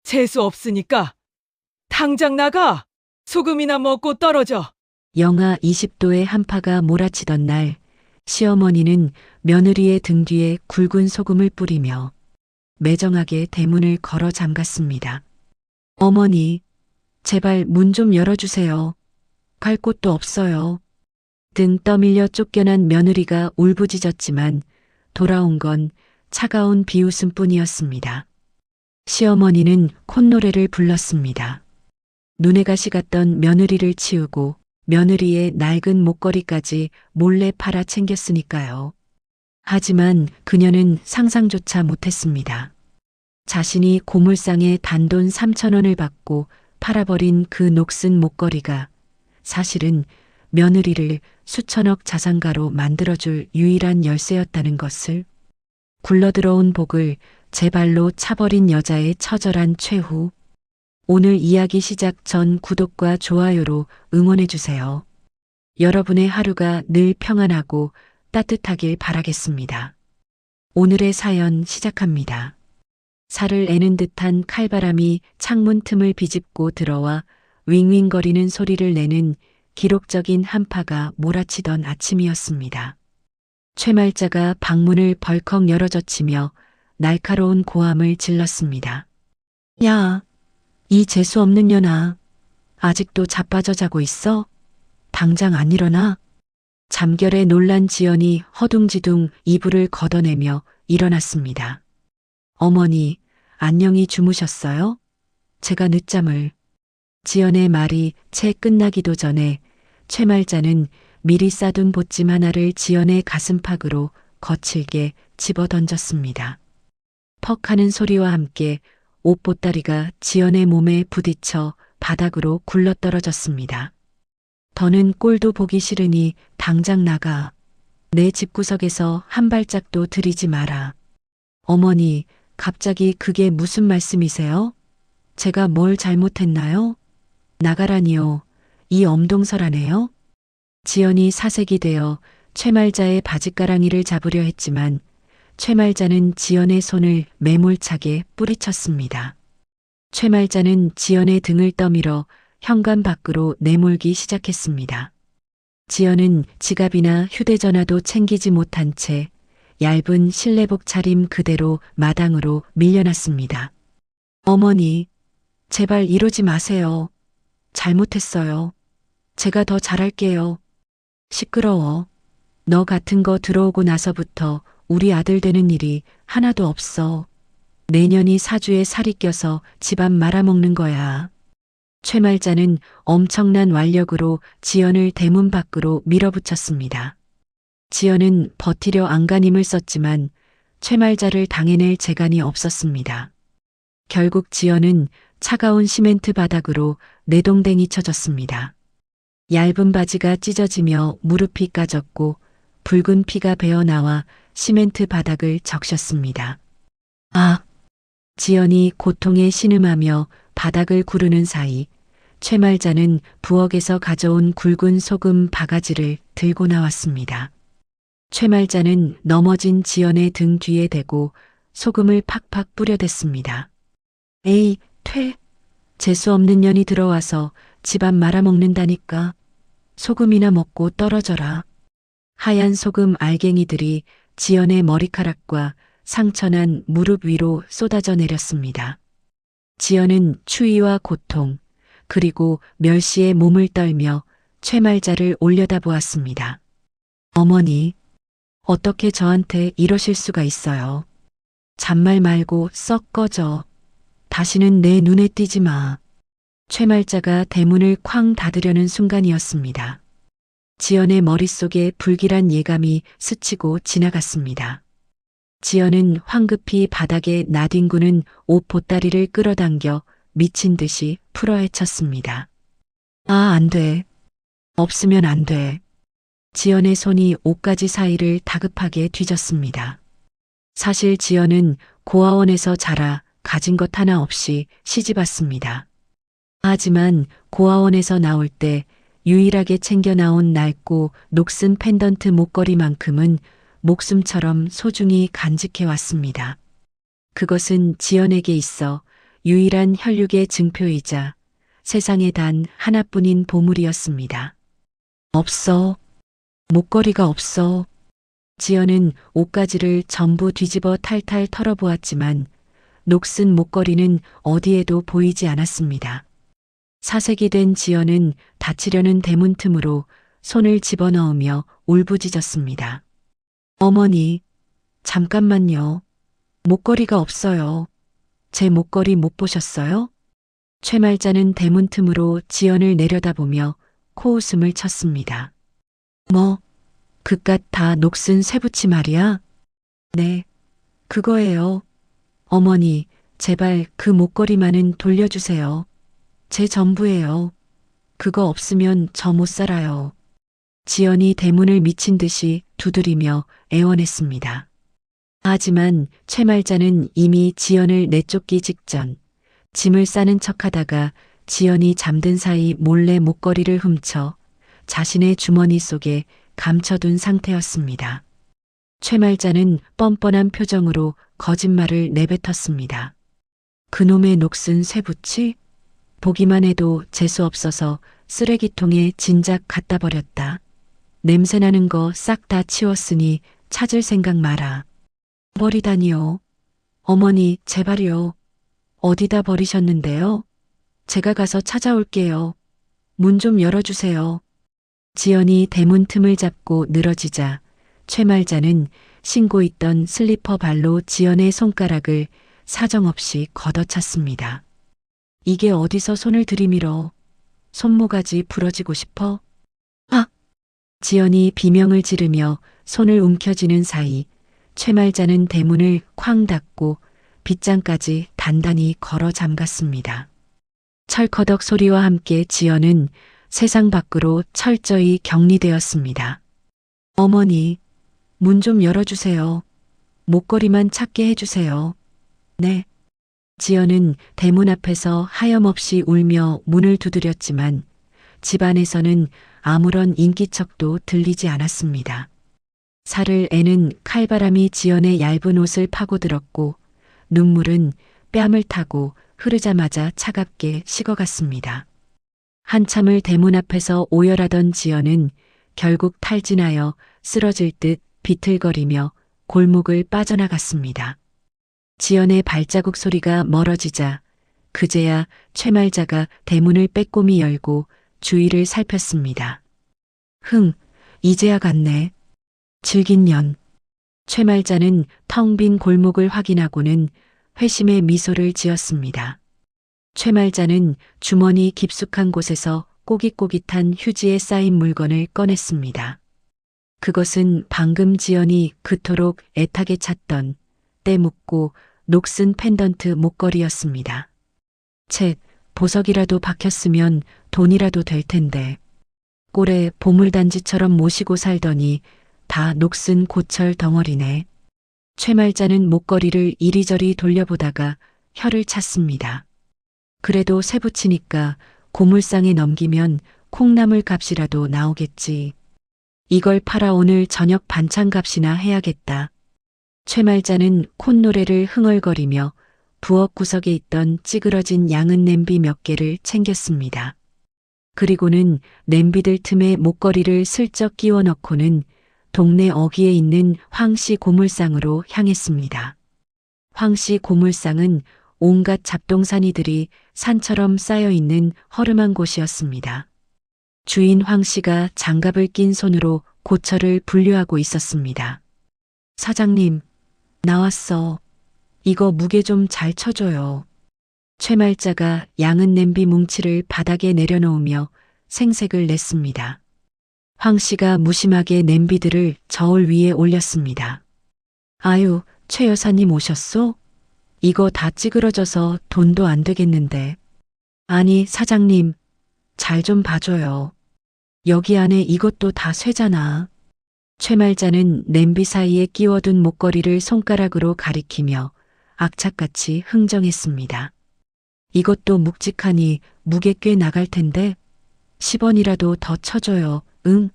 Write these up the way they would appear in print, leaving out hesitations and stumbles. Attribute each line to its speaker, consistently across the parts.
Speaker 1: 재수 없으니까 당장 나가. 소금이나 먹고 떨어져.
Speaker 2: 영하 20도의 한파가 몰아치던 날, 시어머니는 며느리의 등 뒤에 굵은 소금을 뿌리며 매정하게 대문을 걸어 잠갔습니다. 어머니, 제발 문 좀 열어주세요. 갈 곳도 없어요. 등 떠밀려 쫓겨난 며느리가 울부짖었지만 돌아온 건 차가운 비웃음뿐이었습니다. 시어머니는 콧노래를 불렀습니다. 눈에 가시 갔던 며느리를 치우고 며느리의 낡은 목걸이까지 몰래 팔아 챙겼으니까요. 하지만 그녀는 상상조차 못했습니다. 자신이 고물상에 단돈 3,000원을 받고 팔아버린 그 녹슨 목걸이가 사실은 며느리를 수천억 자산가로 만들어줄 유일한 열쇠였다는 것을. 굴러들어온 복을 제 발로 차버린 여자의 처절한 최후. 오늘 이야기 시작 전 구독과 좋아요로 응원해주세요. 여러분의 하루가 늘 평안하고 따뜻하길 바라겠습니다. 오늘의 사연 시작합니다. 살을 애는 듯한 칼바람이 창문 틈을 비집고 들어와 윙윙거리는 소리를 내는 기록적인 한파가 몰아치던 아침이었습니다. 최말자가 방문을 벌컥 열어젖히며 날카로운 고함을 질렀습니다. 야, 이 재수 없는 년아. 아직도 자빠져 자고 있어? 당장 안 일어나? 잠결에 놀란 지연이 허둥지둥 이불을 걷어내며 일어났습니다. 어머니, 안녕히 주무셨어요? 제가 늦잠을. 지연의 말이 채 끝나기도 전에 최말자는 미리 싸둔 보찜 하나를 지연의 가슴팍으로 거칠게 집어던졌습니다. 퍽 하는 소리와 함께 옷보따리가 지연의 몸에 부딪혀 바닥으로 굴러떨어졌습니다. 더는 꼴도 보기 싫으니 당장 나가. 내 집구석에서 한 발짝도 들이지 마라. 어머니, 갑자기 그게 무슨 말씀이세요? 제가 뭘 잘못했나요? 나가라니요. 이 엄동설하네요. 지연이 사색이 되어 최말자의 바짓가랑이를 잡으려 했지만 최말자는 지연의 손을 매몰차게 뿌리쳤습니다. 최말자는 지연의 등을 떠밀어 현관 밖으로 내몰기 시작했습니다. 지연은 지갑이나 휴대전화도 챙기지 못한 채 얇은 실내복 차림 그대로 마당으로 밀려났습니다. 어머니, 제발 이러지 마세요. 잘못했어요. 제가 더 잘할게요. 시끄러워. 너 같은 거 들어오고 나서부터 우리 아들 되는 일이 하나도 없어. 내년이 사주에 살이 껴서 집안 말아먹는 거야. 최말자는 엄청난 완력으로 지연을 대문 밖으로 밀어붙였습니다. 지연은 버티려 안간힘을 썼지만 최말자를 당해낼 재간이 없었습니다. 결국 지연은 차가운 시멘트 바닥으로 내동댕이 쳐졌습니다. 얇은 바지가 찢어지며 무릎이 까졌고 붉은 피가 배어나와 시멘트 바닥을 적셨습니다. 아! 지연이 고통에 신음하며 바닥을 구르는 사이 최말자는 부엌에서 가져온 굵은 소금 바가지를 들고 나왔습니다. 최말자는 넘어진 지연의 등 뒤에 대고 소금을 팍팍 뿌려댔습니다. 에이, 퇴! 재수없는 년이 들어와서 집안 말아먹는다니까. 소금이나 먹고 떨어져라. 하얀 소금 알갱이들이 지연의 머리카락과 상처난 무릎 위로 쏟아져 내렸습니다. 지연은 추위와 고통, 그리고 멸시의 몸을 떨며 최말자를 올려다보았습니다. 어머니, 어떻게 저한테 이러실 수가 있어요. 잔말 말고 썩 꺼져. 다시는 내 눈에 띄지 마. 최말자가 대문을 쾅 닫으려는 순간이었습니다. 지연의 머릿속에 불길한 예감이 스치고 지나갔습니다. 지연은 황급히 바닥에 나뒹구는 옷 보따리를 끌어당겨 미친 듯이 풀어헤쳤습니다. 아, 안 돼. 없으면 안 돼. 지연의 손이 옷가지 사이를 다급하게 뒤졌습니다. 사실 지연은 고아원에서 자라 가진 것 하나 없이 시집왔습니다. 하지만 고아원에서 나올 때 유일하게 챙겨 나온 낡고 녹슨 펜던트 목걸이만큼은 목숨처럼 소중히 간직해 왔습니다. 그것은 지연에게 있어 유일한 혈육의 증표이자 세상에 단 하나뿐인 보물이었습니다. 없어. 목걸이가 없어. 지연은 옷가지를 전부 뒤집어 탈탈 털어보았지만 녹슨 목걸이는 어디에도 보이지 않았습니다. 사색이 된 지연은 닫히려는 대문 틈으로 손을 집어넣으며 울부짖었습니다. 어머니, 잠깐만요. 목걸이가 없어요. 제 목걸이 못 보셨어요? 최말자는 대문 틈으로 지연을 내려다보며 코웃음을 쳤습니다. 뭐, 그깟 다 녹슨 쇠붙이 말이야? 네, 그거예요. 어머니, 제발 그 목걸이만은 돌려주세요. 제 전부예요. 그거 없으면 저 못 살아요. 지연이 대문을 미친 듯이 두드리며 애원했습니다. 하지만 최말자는 이미 지연을 내쫓기 직전 짐을 싸는 척하다가 지연이 잠든 사이 몰래 목걸이를 훔쳐 자신의 주머니 속에 감춰둔 상태였습니다. 최말자는 뻔뻔한 표정으로 거짓말을 내뱉었습니다. 그놈의 녹슨 쇠붙이? 보기만 해도 재수 없어서 쓰레기통에 진작 갖다 버렸다. 냄새나는 거 싹 다 치웠으니 찾을 생각 마라. 버리다니요. 어머니, 제발요. 어디다 버리셨는데요? 제가 가서 찾아올게요. 문 좀 열어주세요. 지연이 대문 틈을 잡고 늘어지자 최말자는 신고 있던 슬리퍼 발로 지연의 손가락을 사정없이 걷어찼습니다. 이게 어디서 손을 들이밀어. 손모가지 부러지고 싶어? 아! 지연이 비명을 지르며 손을 움켜쥐는 사이 최말자는 대문을 쾅 닫고 빗장까지 단단히 걸어 잠갔습니다. 철커덕 소리와 함께 지연은 세상 밖으로 철저히 격리되었습니다. 어머니, 문 좀 열어주세요. 목걸이만 찾게 해주세요. 네. 지연은 대문 앞에서 하염없이 울며 문을 두드렸지만 집안에서는 아무런 인기척도 들리지 않았습니다. 살을 애는 칼바람이 지연의 얇은 옷을 파고들었고 눈물은 뺨을 타고 흐르자마자 차갑게 식어갔습니다. 한참을 대문 앞에서 오열하던 지연은 결국 탈진하여 쓰러질 듯 비틀거리며 골목을 빠져나갔습니다. 지연의 발자국 소리가 멀어지자 그제야 최말자가 대문을 빼꼼히 열고 주위를 살폈습니다. 이제야 갔네. 질긴 년. 최말자는 텅 빈 골목을 확인하고는 회심의 미소를 지었습니다. 최말자는 주머니 깊숙한 곳에서 꼬깃꼬깃한 휴지에 쌓인 물건을 꺼냈습니다. 그것은 방금 지연이 그토록 애타게 찾던 때 묻고 녹슨 펜던트 목걸이였습니다. 쳇, 보석이라도 박혔으면 돈이라도 될 텐데. 꼴에 보물단지처럼 모시고 살더니 다 녹슨 고철 덩어리네. 최말자는 목걸이를 이리저리 돌려보다가 혀를 찼습니다. 그래도 새 붙이니까 고물상에 넘기면 콩나물 값이라도 나오겠지. 이걸 팔아 오늘 저녁 반찬 값이나 해야겠다. 최말자는 콧노래를 흥얼거리며 부엌 구석에 있던 찌그러진 양은 냄비 몇 개를 챙겼습니다. 그리고는 냄비들 틈에 목걸이를 슬쩍 끼워 넣고는 동네 어귀에 있는 황씨 고물상으로 향했습니다. 황씨 고물상은 온갖 잡동사니들이 산처럼 쌓여있는 허름한 곳이었습니다. 주인 황씨가 장갑을 낀 손으로 고철을 분류하고 있었습니다. 사장님, 나왔어. 이거 무게 좀 잘 쳐줘요. 최말자가 양은 냄비 뭉치를 바닥에 내려놓으며 생색을 냈습니다. 황씨가 무심하게 냄비들을 저울 위에 올렸습니다. 아유, 최 여사님 오셨소? 이거 다 찌그러져서 돈도 안 되겠는데. 아니, 사장님, 잘 좀 봐줘요. 여기 안에 이것도 다 쇠잖아. 최말자는 냄비 사이에 끼워둔 목걸이를 손가락으로 가리키며 악착같이 흥정했습니다. 이것도 묵직하니 무게 꽤 나갈 텐데 10원이라도 더 쳐줘요. 응?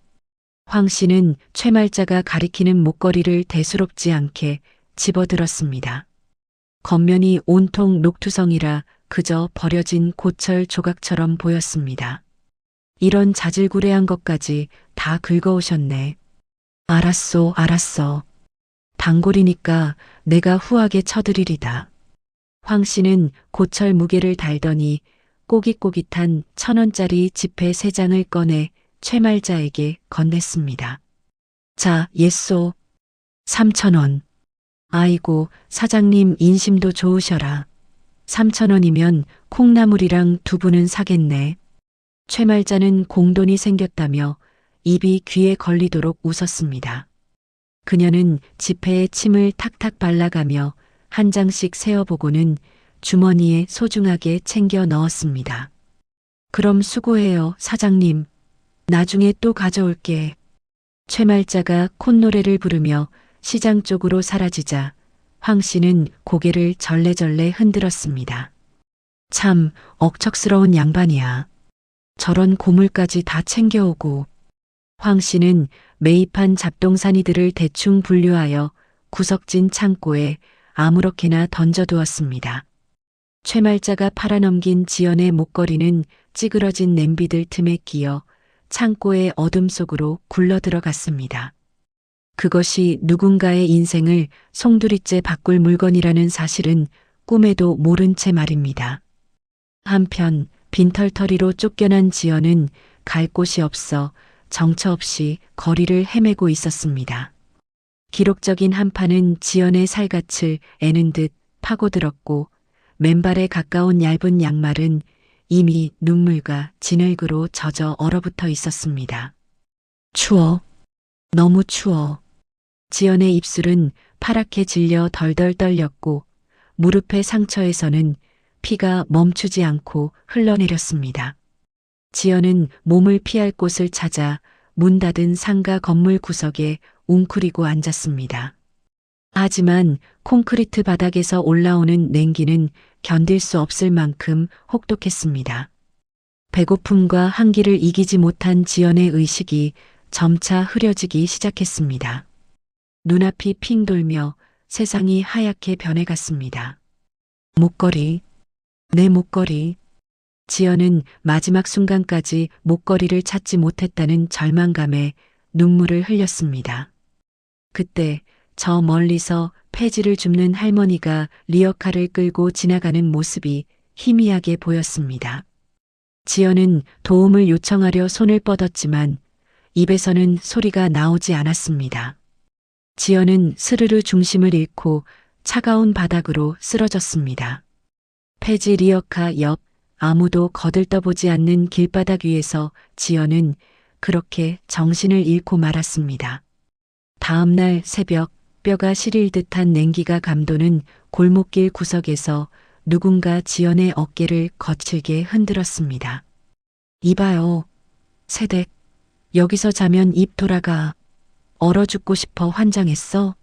Speaker 2: 황 씨는 최말자가 가리키는 목걸이를 대수롭지 않게 집어들었습니다. 겉면이 온통 녹투성이라 그저 버려진 고철 조각처럼 보였습니다. 이런 자질구레한 것까지 다 긁어오셨네. 알았소, 알았어. 단골이니까 내가 후하게 쳐드리리다. 황 씨는 고철 무게를 달더니 꼬깃꼬깃한 1,000원짜리 지폐 3장을 꺼내 최말자에게 건넸습니다. 자, 예쏘. 3,000원. 아이고, 사장님 인심도 좋으셔라. 3,000원이면 콩나물이랑 두부는 사겠네. 최말자는 공돈이 생겼다며 입이 귀에 걸리도록 웃었습니다. 그녀는 지폐에 침을 탁탁 발라가며 한 장씩 세어보고는 주머니에 소중하게 챙겨 넣었습니다. 그럼 수고해요, 사장님. 나중에 또 가져올게. 최말자가 콧노래를 부르며 시장 쪽으로 사라지자 황 씨는 고개를 절레절레 흔들었습니다. 참 억척스러운 양반이야. 저런 고물까지 다 챙겨오고. 황 씨는 매입한 잡동사니들을 대충 분류하여 구석진 창고에 아무렇게나 던져두었습니다. 최말자가 팔아넘긴 지연의 목걸이는 찌그러진 냄비들 틈에 끼어 창고의 어둠 속으로 굴러 들어갔습니다. 그것이 누군가의 인생을 송두리째 바꿀 물건이라는 사실은 꿈에도 모른 채 말입니다. 한편 빈털터리로 쫓겨난 지연은 갈 곳이 없어 정처 없이 거리를 헤매고 있었습니다. 기록적인 한파는 지연의 살갗을 애는 듯 파고들었고 맨발에 가까운 얇은 양말은 이미 눈물과 진흙으로 젖어 얼어붙어 있었습니다. 추워. 너무 추워. 지연의 입술은 파랗게 질려 덜덜 떨렸고 무릎의 상처에서는 피가 멈추지 않고 흘러내렸습니다. 지연은 몸을 피할 곳을 찾아 문 닫은 상가 건물 구석에 웅크리고 앉았습니다. 하지만 콘크리트 바닥에서 올라오는 냉기는 견딜 수 없을 만큼 혹독했습니다. 배고픔과 한기를 이기지 못한 지연의 의식이 점차 흐려지기 시작했습니다. 눈앞이 핑 돌며 세상이 하얗게 변해갔습니다. 목걸이, 내 목걸이. 지연은 마지막 순간까지 목걸이를 찾지 못했다는 절망감에 눈물을 흘렸습니다. 그때 저 멀리서 폐지를 줍는 할머니가 리어카를 끌고 지나가는 모습이 희미하게 보였습니다. 지연은 도움을 요청하려 손을 뻗었지만 입에서는 소리가 나오지 않았습니다. 지연은 스르르 중심을 잃고 차가운 바닥으로 쓰러졌습니다. 폐지 리어카 옆 아무도 거들떠보지 않는 길바닥 위에서 지연은 그렇게 정신을 잃고 말았습니다. 다음 날 새벽 뼈가 시릴 듯한 냉기가 감도는 골목길 구석에서 누군가 지연의 어깨를 거칠게 흔들었습니다. 이봐요. 세댁. 여기서 자면 입 돌아가. 얼어 죽고 싶어 환장했어?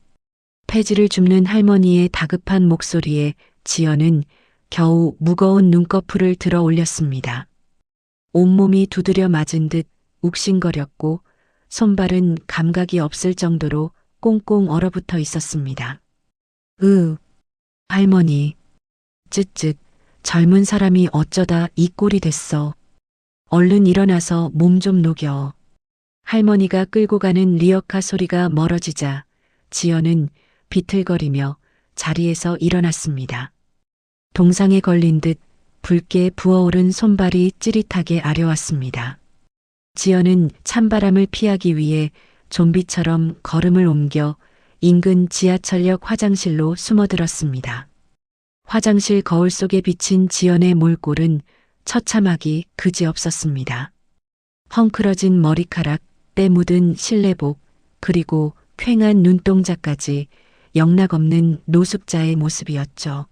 Speaker 2: 폐지를 줍는 할머니의 다급한 목소리에 지연은 겨우 무거운 눈꺼풀을 들어 올렸습니다. 온몸이 두드려 맞은 듯 욱신거렸고 손발은 감각이 없을 정도로 꽁꽁 얼어붙어 있었습니다. 할머니. 쯧쯧. 젊은 사람이 어쩌다 이 꼴이 됐어. 얼른 일어나서 몸 좀 녹여. 할머니가 끌고 가는 리어카 소리가 멀어지자 지연은 비틀거리며 자리에서 일어났습니다. 동상에 걸린 듯 붉게 부어오른 손발이 찌릿하게 아려왔습니다. 지연은 찬바람을 피하기 위해 좀비처럼 걸음을 옮겨 인근 지하철역 화장실로 숨어들었습니다. 화장실 거울 속에 비친 지연의 몰골은 처참하기 그지없었습니다. 헝클어진 머리카락, 때 묻은 실내복, 그리고 퀭한 눈동자까지 영락없는 노숙자의 모습이었죠.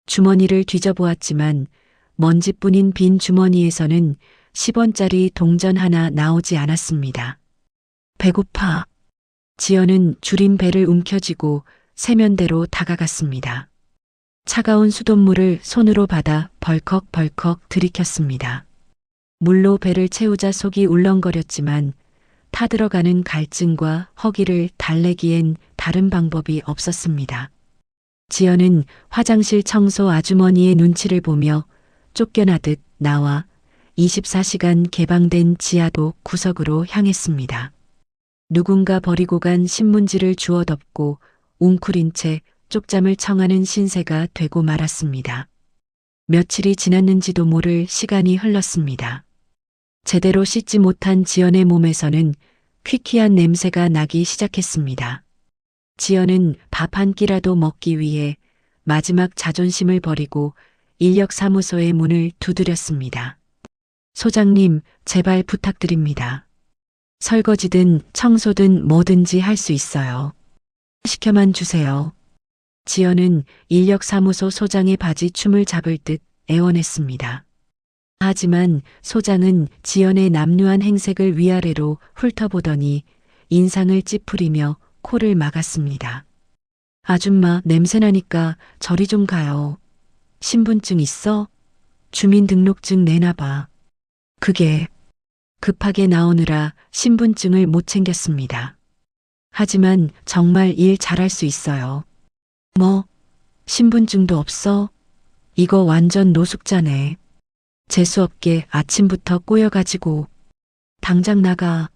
Speaker 2: 주머니를 뒤져보았지만 먼지뿐인 빈 주머니에서는 10원짜리 동전 하나 나오지 않았습니다. 배고파. 지연은 줄인 배를 움켜쥐고 세면대로 다가갔습니다. 차가운 수돗물을 손으로 받아 벌컥벌컥 들이켰습니다. 물로 배를 채우자 속이 울렁거렸지만 타들어가는 갈증과 허기를 달래기엔 다른 방법이 없었습니다. 지연은 화장실 청소 아주머니의 눈치를 보며 쫓겨나듯 나와 24시간 개방된 지하도 구석으로 향했습니다. 누군가 버리고 간 신문지를 주워 덮고 웅크린 채 쪽잠을 청하는 신세가 되고 말았습니다. 며칠이 지났는지도 모를 시간이 흘렀습니다. 제대로 씻지 못한 지연의 몸에서는 퀴퀴한 냄새가 나기 시작했습니다. 지연은 밥 한 끼라도 먹기 위해 마지막 자존심을 버리고 인력사무소의 문을 두드렸습니다. 소장님, 제발 부탁드립니다. 설거지든 청소든 뭐든지 할 수 있어요. 시켜만 주세요. 지연은 인력사무소 소장의 바지 춤을 잡을 듯 애원했습니다. 하지만 소장은 지연의 남루한 행색을 위아래로 훑어보더니 인상을 찌푸리며 코를 막았습니다. 아줌마, 냄새나니까 저리 좀 가요. 신분증 있어? 주민등록증 내놔봐. 그게 급하게 나오느라 신분증을 못 챙겼습니다. 하지만 정말 일 잘할 수 있어요. 뭐? 신분증도 없어? 이거 완전 노숙자네. 재수없게 아침부터 꼬여가지고. 당장 나가.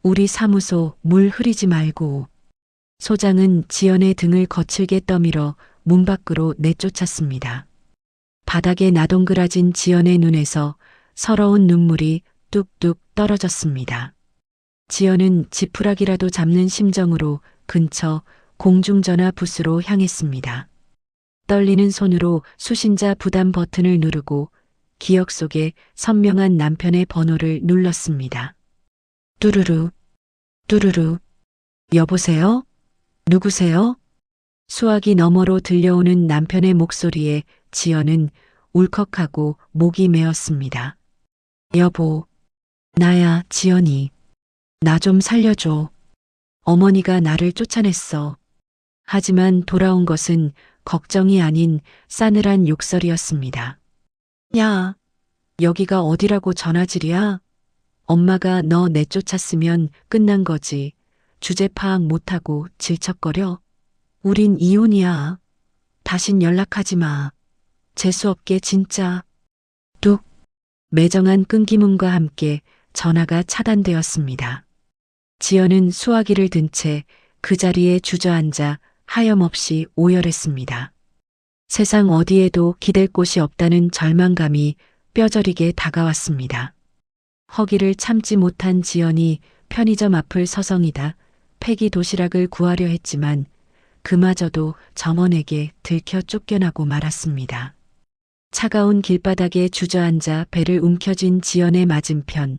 Speaker 2: 우리 사무소 물 흐리지 말고. 소장은 지연의 등을 거칠게 떠밀어 문 밖으로 내쫓았습니다. 바닥에 나동그라진 지연의 눈에서 서러운 눈물이 뚝뚝 떨어졌습니다. 지연은 지푸라기라도 잡는 심정으로 근처 공중전화 부스로 향했습니다. 떨리는 손으로 수신자 부담 버튼을 누르고 기억 속에 선명한 남편의 번호를 눌렀습니다. 뚜루루, 뚜루루. 여보세요? 누구세요? 수화기 너머로 들려오는 남편의 목소리에 지연은 울컥하고 목이 메었습니다. 여보, 나야, 지연이. 나 좀 살려줘. 어머니가 나를 쫓아냈어. 하지만 돌아온 것은 걱정이 아닌 싸늘한 욕설이었습니다. 야, 여기가 어디라고 전화질이야? 엄마가 너 내쫓았으면 끝난 거지. 주제 파악 못하고 질척거려? 우린 이혼이야. 다신 연락하지 마. 재수없게 진짜. 뚝. 매정한 끊김음과 함께 전화가 차단되었습니다. 지연은 수화기를 든 채 그 자리에 주저앉아 하염없이 오열했습니다. 세상 어디에도 기댈 곳이 없다는 절망감이 뼈저리게 다가왔습니다. 허기를 참지 못한 지연이 편의점 앞을 서성이다 폐기 도시락을 구하려 했지만 그마저도 점원에게 들켜 쫓겨나고 말았습니다. 차가운 길바닥에 주저앉아 배를 움켜쥔 지연의 맞은편,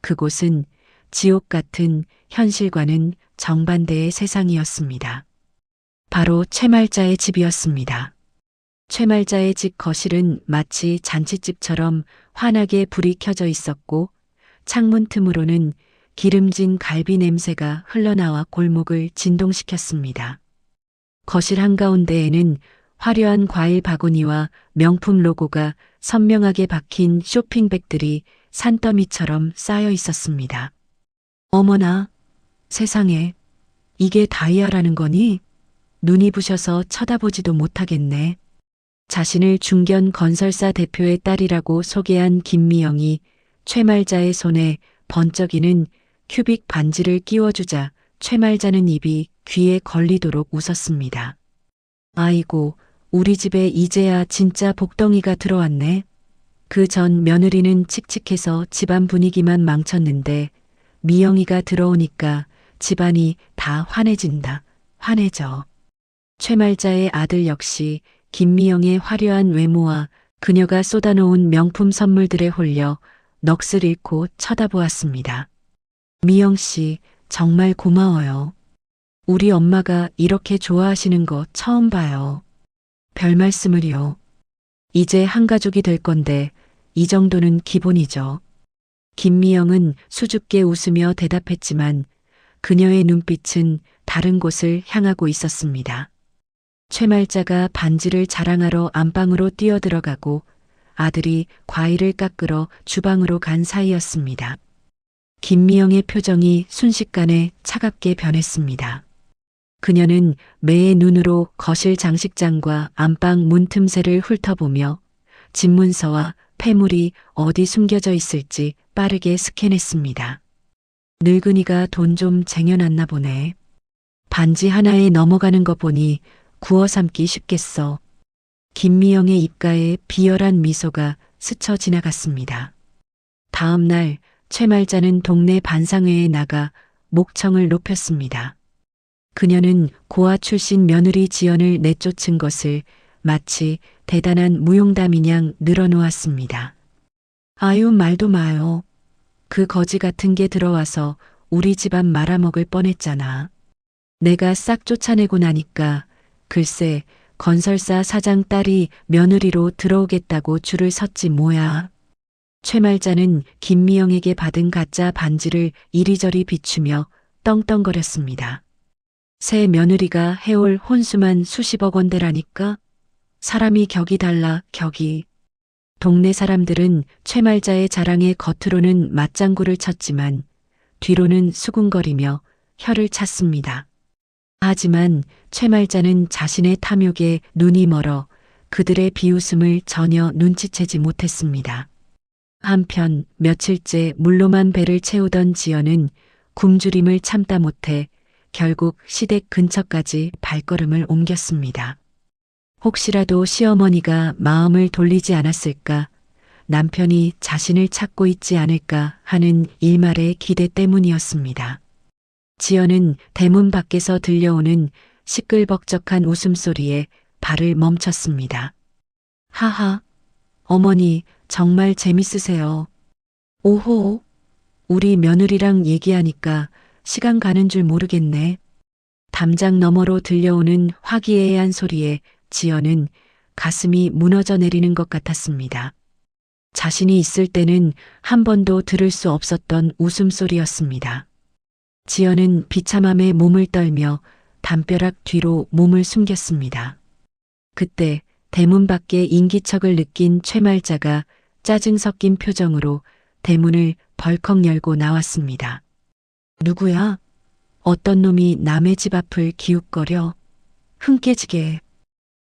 Speaker 2: 그곳은 지옥 같은 현실과는 정반대의 세상이었습니다. 바로 최말자의 집이었습니다. 최말자의 집 거실은 마치 잔치집처럼 환하게 불이 켜져 있었고 창문 틈으로는 기름진 갈비 냄새가 흘러나와 골목을 진동시켰습니다. 거실 한가운데에는 화려한 과일 바구니와 명품 로고가 선명하게 박힌 쇼핑백들이 산더미처럼 쌓여 있었습니다. 어머나, 세상에, 이게 다이아라는 거니? 눈이 부셔서 쳐다보지도 못하겠네. 자신을 중견 건설사 대표의 딸이라고 소개한 김미영이 최말자의 손에 번쩍이는 큐빅 반지를 끼워주자 최말자는 입이 귀에 걸리도록 웃었습니다. 아이고, 우리 집에 이제야 진짜 복덩이가 들어왔네. 그 전 며느리는 칙칙해서 집안 분위기만 망쳤는데 미영이가 들어오니까 집안이 다 환해진다. 환해져. 최말자의 아들 역시 김미영의 화려한 외모와 그녀가 쏟아놓은 명품 선물들에 홀려 넋을 잃고 쳐다보았습니다. 미영 씨, 정말 고마워요. 우리 엄마가 이렇게 좋아하시는 거 처음 봐요. 별 말씀을요. 이제 한 가족이 될 건데 이 정도는 기본이죠. 김미영은 수줍게 웃으며 대답했지만 그녀의 눈빛은 다른 곳을 향하고 있었습니다. 최말자가 반지를 자랑하러 안방으로 뛰어들어가고 아들이 과일을 깎으러 주방으로 간 사이였습니다. 김미영의 표정이 순식간에 차갑게 변했습니다. 그녀는 매의 눈으로 거실 장식장과 안방 문 틈새를 훑어보며 집문서와 폐물이 어디 숨겨져 있을지 빠르게 스캔했습니다. 늙은이가 돈 좀 쟁여놨나 보네. 반지 하나에 넘어가는 거 보니 구워 삶기 쉽겠어. 김미영의 입가에 비열한 미소가 스쳐 지나갔습니다. 다음 날 최말자는 동네 반상회에 나가 목청을 높였습니다. 그녀는 고아 출신 며느리 지연을 내쫓은 것을 마치 대단한 무용담이냥 늘어놓았습니다. 아유, 말도 마요. 그 거지 같은 게 들어와서 우리 집안 말아먹을 뻔했잖아. 내가 싹 쫓아내고 나니까 글쎄 건설사 사장 딸이 며느리로 들어오겠다고 줄을 섰지 뭐야. 최말자는 김미영에게 받은 가짜 반지를 이리저리 비추며 떵떵거렸습니다. 새 며느리가 해올 혼수만 수십억 원대라니까? 사람이 격이 달라, 격이. 동네 사람들은 최말자의 자랑에 겉으로는 맞장구를 쳤지만 뒤로는 수군거리며 혀를 찼습니다. 하지만 최말자는 자신의 탐욕에 눈이 멀어 그들의 비웃음을 전혀 눈치채지 못했습니다. 한편 며칠째 물로만 배를 채우던 지연은 굶주림을 참다 못해 결국 시댁 근처까지 발걸음을 옮겼습니다. 혹시라도 시어머니가 마음을 돌리지 않았을까, 남편이 자신을 찾고 있지 않을까 하는 일말의 기대 때문이었습니다. 지연은 대문 밖에서 들려오는 시끌벅적한 웃음소리에 발을 멈췄습니다. 하하, 어머니 정말 재밌으세요. 오호, 우리 며느리랑 얘기하니까 시간 가는 줄 모르겠네. 담장 너머로 들려오는 화기애애한 소리에 지연은 가슴이 무너져 내리는 것 같았습니다. 자신이 있을 때는 한 번도 들을 수 없었던 웃음소리였습니다. 지연은 비참함에 몸을 떨며 담벼락 뒤로 몸을 숨겼습니다. 그때 대문 밖에 인기척을 느낀 최말자가 짜증 섞인 표정으로 대문을 벌컥 열고 나왔습니다. 누구야? 어떤 놈이 남의 집 앞을 기웃거려? 흥 깨지게.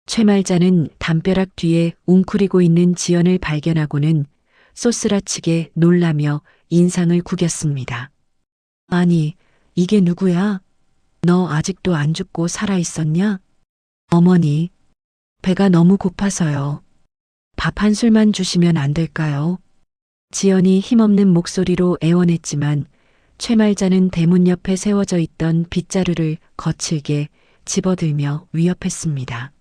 Speaker 2: 최말자는 담벼락 뒤에 웅크리고 있는 지연을 발견하고는 쏘스라치게 놀라며 인상을 구겼습니다. 아니, 이게 누구야? 너 아직도 안 죽고 살아 있었냐? 어머니, 배가 너무 고파서요. 밥 한 술만 주시면 안 될까요? 지연이 힘없는 목소리로 애원했지만 최말자는 대문 옆에 세워져 있던 빗자루를 거칠게 집어들며 위협했습니다.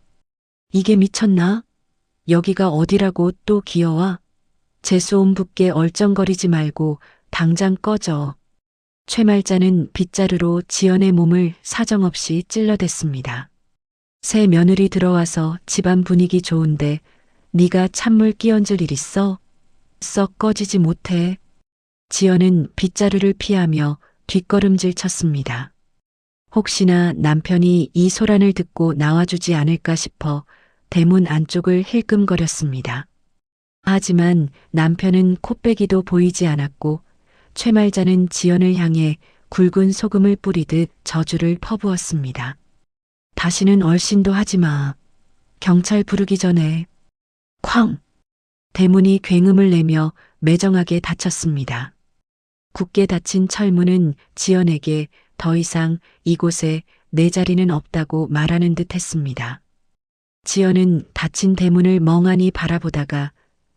Speaker 2: 이게 미쳤나? 여기가 어디라고 또 기어와? 재수옴 붓게 얼쩡거리지 말고 당장 꺼져. 최말자는 빗자루로 지연의 몸을 사정없이 찔러댔습니다. 새 며느리 들어와서 집안 분위기 좋은데 네가 찬물 끼얹을 일 있어? 썩 꺼지지 못해. 지연은 빗자루를 피하며 뒷걸음질 쳤습니다. 혹시나 남편이 이 소란을 듣고 나와주지 않을까 싶어 대문 안쪽을 힐끔거렸습니다. 하지만 남편은 코빼기도 보이지 않았고 최말자는 지연을 향해 굵은 소금을 뿌리듯 저주를 퍼부었습니다. 다시는 얼씬도 하지 마. 경찰 부르기 전에. 쾅! 대문이 굉음을 내며 매정하게 닫혔습니다. 굳게 닫힌 철문은 지연에게 더 이상 이곳에 내 자리는 없다고 말하는 듯 했습니다. 지연은 닫힌 대문을 멍하니 바라보다가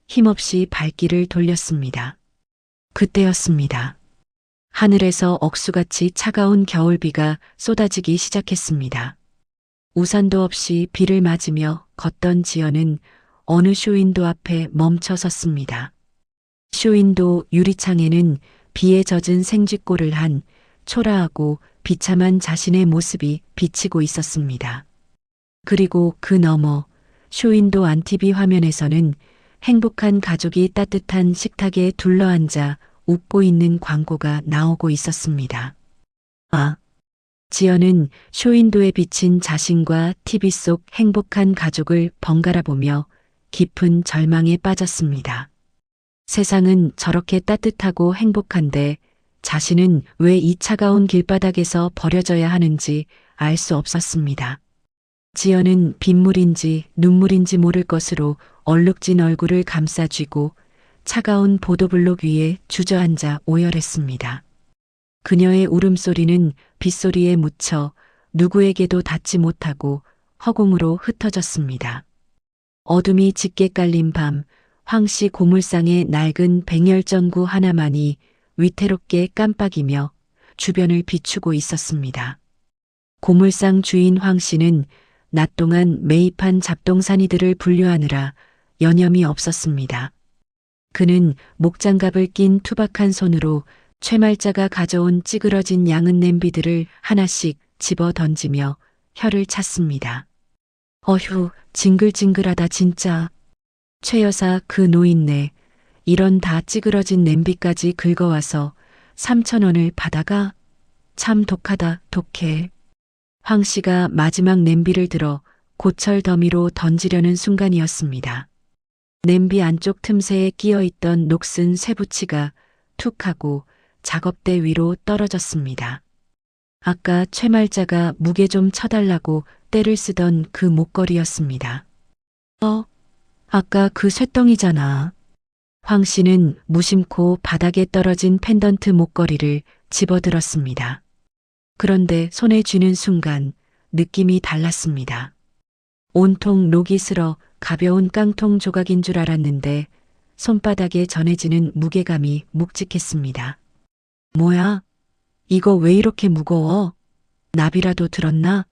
Speaker 2: 힘없이 발길을 돌렸습니다. 그때였습니다. 하늘에서 억수같이 차가운 겨울비가 쏟아지기 시작했습니다. 우산도 없이 비를 맞으며 걷던 지연은 어느 쇼윈도 앞에 멈춰 섰습니다. 쇼윈도 유리창에는 비에 젖은 생쥐꼴을 한 초라하고 비참한 자신의 모습이 비치고 있었습니다. 그리고 그 너머 쇼윈도 안 TV 화면에서는 행복한 가족이 따뜻한 식탁에 둘러앉아 웃고 있는 광고가 나오고 있었습니다. 아! 지연은 쇼윈도에 비친 자신과 TV 속 행복한 가족을 번갈아 보며 깊은 절망에 빠졌습니다. 세상은 저렇게 따뜻하고 행복한데 자신은 왜 이 차가운 길바닥에서 버려져야 하는지 알 수 없었습니다. 지연은 빗물인지 눈물인지 모를 것으로 얼룩진 얼굴을 감싸쥐고 차가운 보도블록 위에 주저앉아 오열했습니다. 그녀의 울음소리는 빗소리에 묻혀 누구에게도 닿지 못하고 허공으로 흩어졌습니다. 어둠이 짙게 깔린 밤, 황씨 고물상의 낡은 백열전구 하나만이 위태롭게 깜빡이며 주변을 비추고 있었습니다. 고물상 주인 황씨는 낮 동안 매입한 잡동사니들을 분류하느라 여념이 없었습니다. 그는 목장갑을 낀 투박한 손으로 최말자가 가져온 찌그러진 양은 냄비들을 하나씩 집어 던지며 혀를 찼습니다. 어휴, 징글징글하다 진짜. 최 여사 그 노인네, 이런 다 찌그러진 냄비까지 긁어와서 3,000원을 받아가? 참 독하다, 독해. 황 씨가 마지막 냄비를 들어 고철 더미로 던지려는 순간이었습니다. 냄비 안쪽 틈새에 끼어 있던 녹슨 쇠붙이가 툭 하고 작업대 위로 떨어졌습니다. 아까 최말자가 무게 좀 쳐달라고 때를 쓰던 그 목걸이였습니다. 아까 그 쇳덩이잖아. 황 씨는 무심코 바닥에 떨어진 펜던트 목걸이를 집어들었습니다. 그런데 손에 쥐는 순간 느낌이 달랐습니다. 온통 녹이 슬어 가벼운 깡통 조각인 줄 알았는데 손바닥에 전해지는 무게감이 묵직했습니다. 뭐야? 이거 왜 이렇게 무거워? 나비라도 들었나?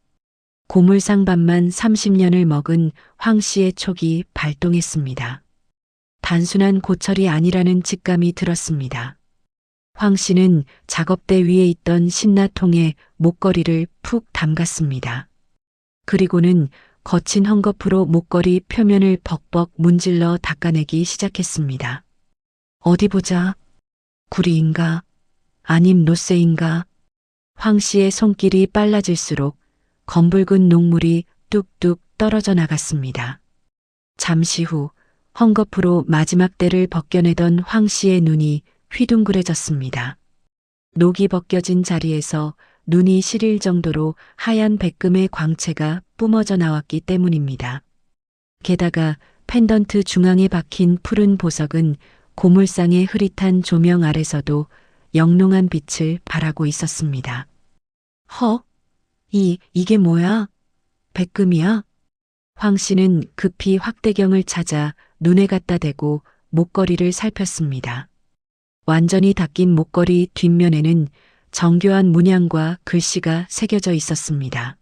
Speaker 2: 고물상반만 30년을 먹은 황 씨의 촉이 발동했습니다. 단순한 고철이 아니라는 직감이 들었습니다. 황 씨는 작업대 위에 있던 신나통에 목걸이를 푹 담갔습니다. 그리고는 거친 헝겊으로 목걸이 표면을 벅벅 문질러 닦아내기 시작했습니다. 어디 보자. 구리인가? 아님 노쇠인가? 황 씨의 손길이 빨라질수록 검붉은 녹물이 뚝뚝 떨어져 나갔습니다. 잠시 후 헝겊으로 마지막 때를 벗겨내던 황 씨의 눈이 휘둥그레졌습니다. 녹이 벗겨진 자리에서 눈이 시릴 정도로 하얀 백금의 광채가 뿜어져 나왔기 때문입니다. 게다가 펜던트 중앙에 박힌 푸른 보석은 고물상의 흐릿한 조명 아래서도 영롱한 빛을 발하고 있었습니다. 이게 뭐야? 백금이야? 황 씨는 급히 확대경을 찾아 눈에 갖다 대고 목걸이를 살폈습니다. 완전히 닦인 목걸이 뒷면에는 정교한 문양과 글씨가 새겨져 있었습니다.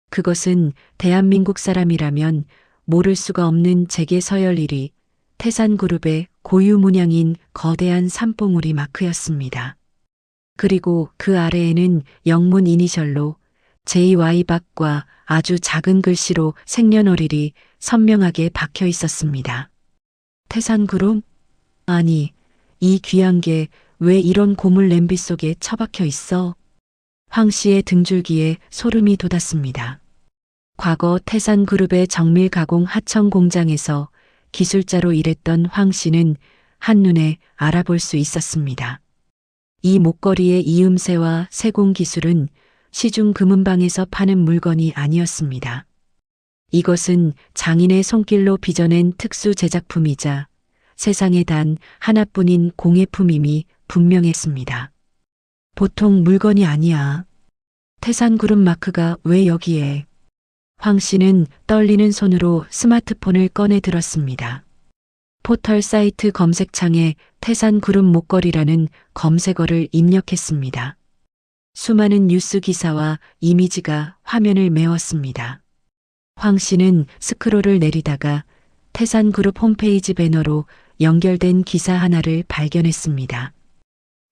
Speaker 2: 그것은 대한민국 사람이라면 모를 수가 없는 재계 서열 1위 태산그룹의 고유 문양인 거대한 산봉우리 마크였습니다. 그리고 그 아래에는 영문 이니셜로 JY박과 아주 작은 글씨로 생년월일이 선명하게 박혀 있었습니다. 태산그룹? 아니, 이 귀한 게 왜 이런 고물 냄비 속에 처박혀 있어? 황 씨의 등줄기에 소름이 돋았습니다. 과거 태산그룹의 정밀 가공 하청 공장에서 기술자로 일했던 황 씨는 한눈에 알아볼 수 있었습니다. 이 목걸이의 이음새와 세공 기술은 시중 금은방에서 파는 물건이 아니었습니다. 이것은 장인의 손길로 빚어낸 특수 제작품이자 세상에 단 하나뿐인 공예품임이 분명했습니다. 보통 물건이 아니야. 태산그룹 마크가 왜 여기에? 황 씨는 떨리는 손으로 스마트폰을 꺼내 들었습니다. 포털 사이트 검색창에 태산그룹 목걸이라는 검색어를 입력했습니다. 수많은 뉴스 기사와 이미지가 화면을 메웠습니다. 황 씨는 스크롤을 내리다가 태산그룹 홈페이지 배너로 연결된 기사 하나를 발견했습니다.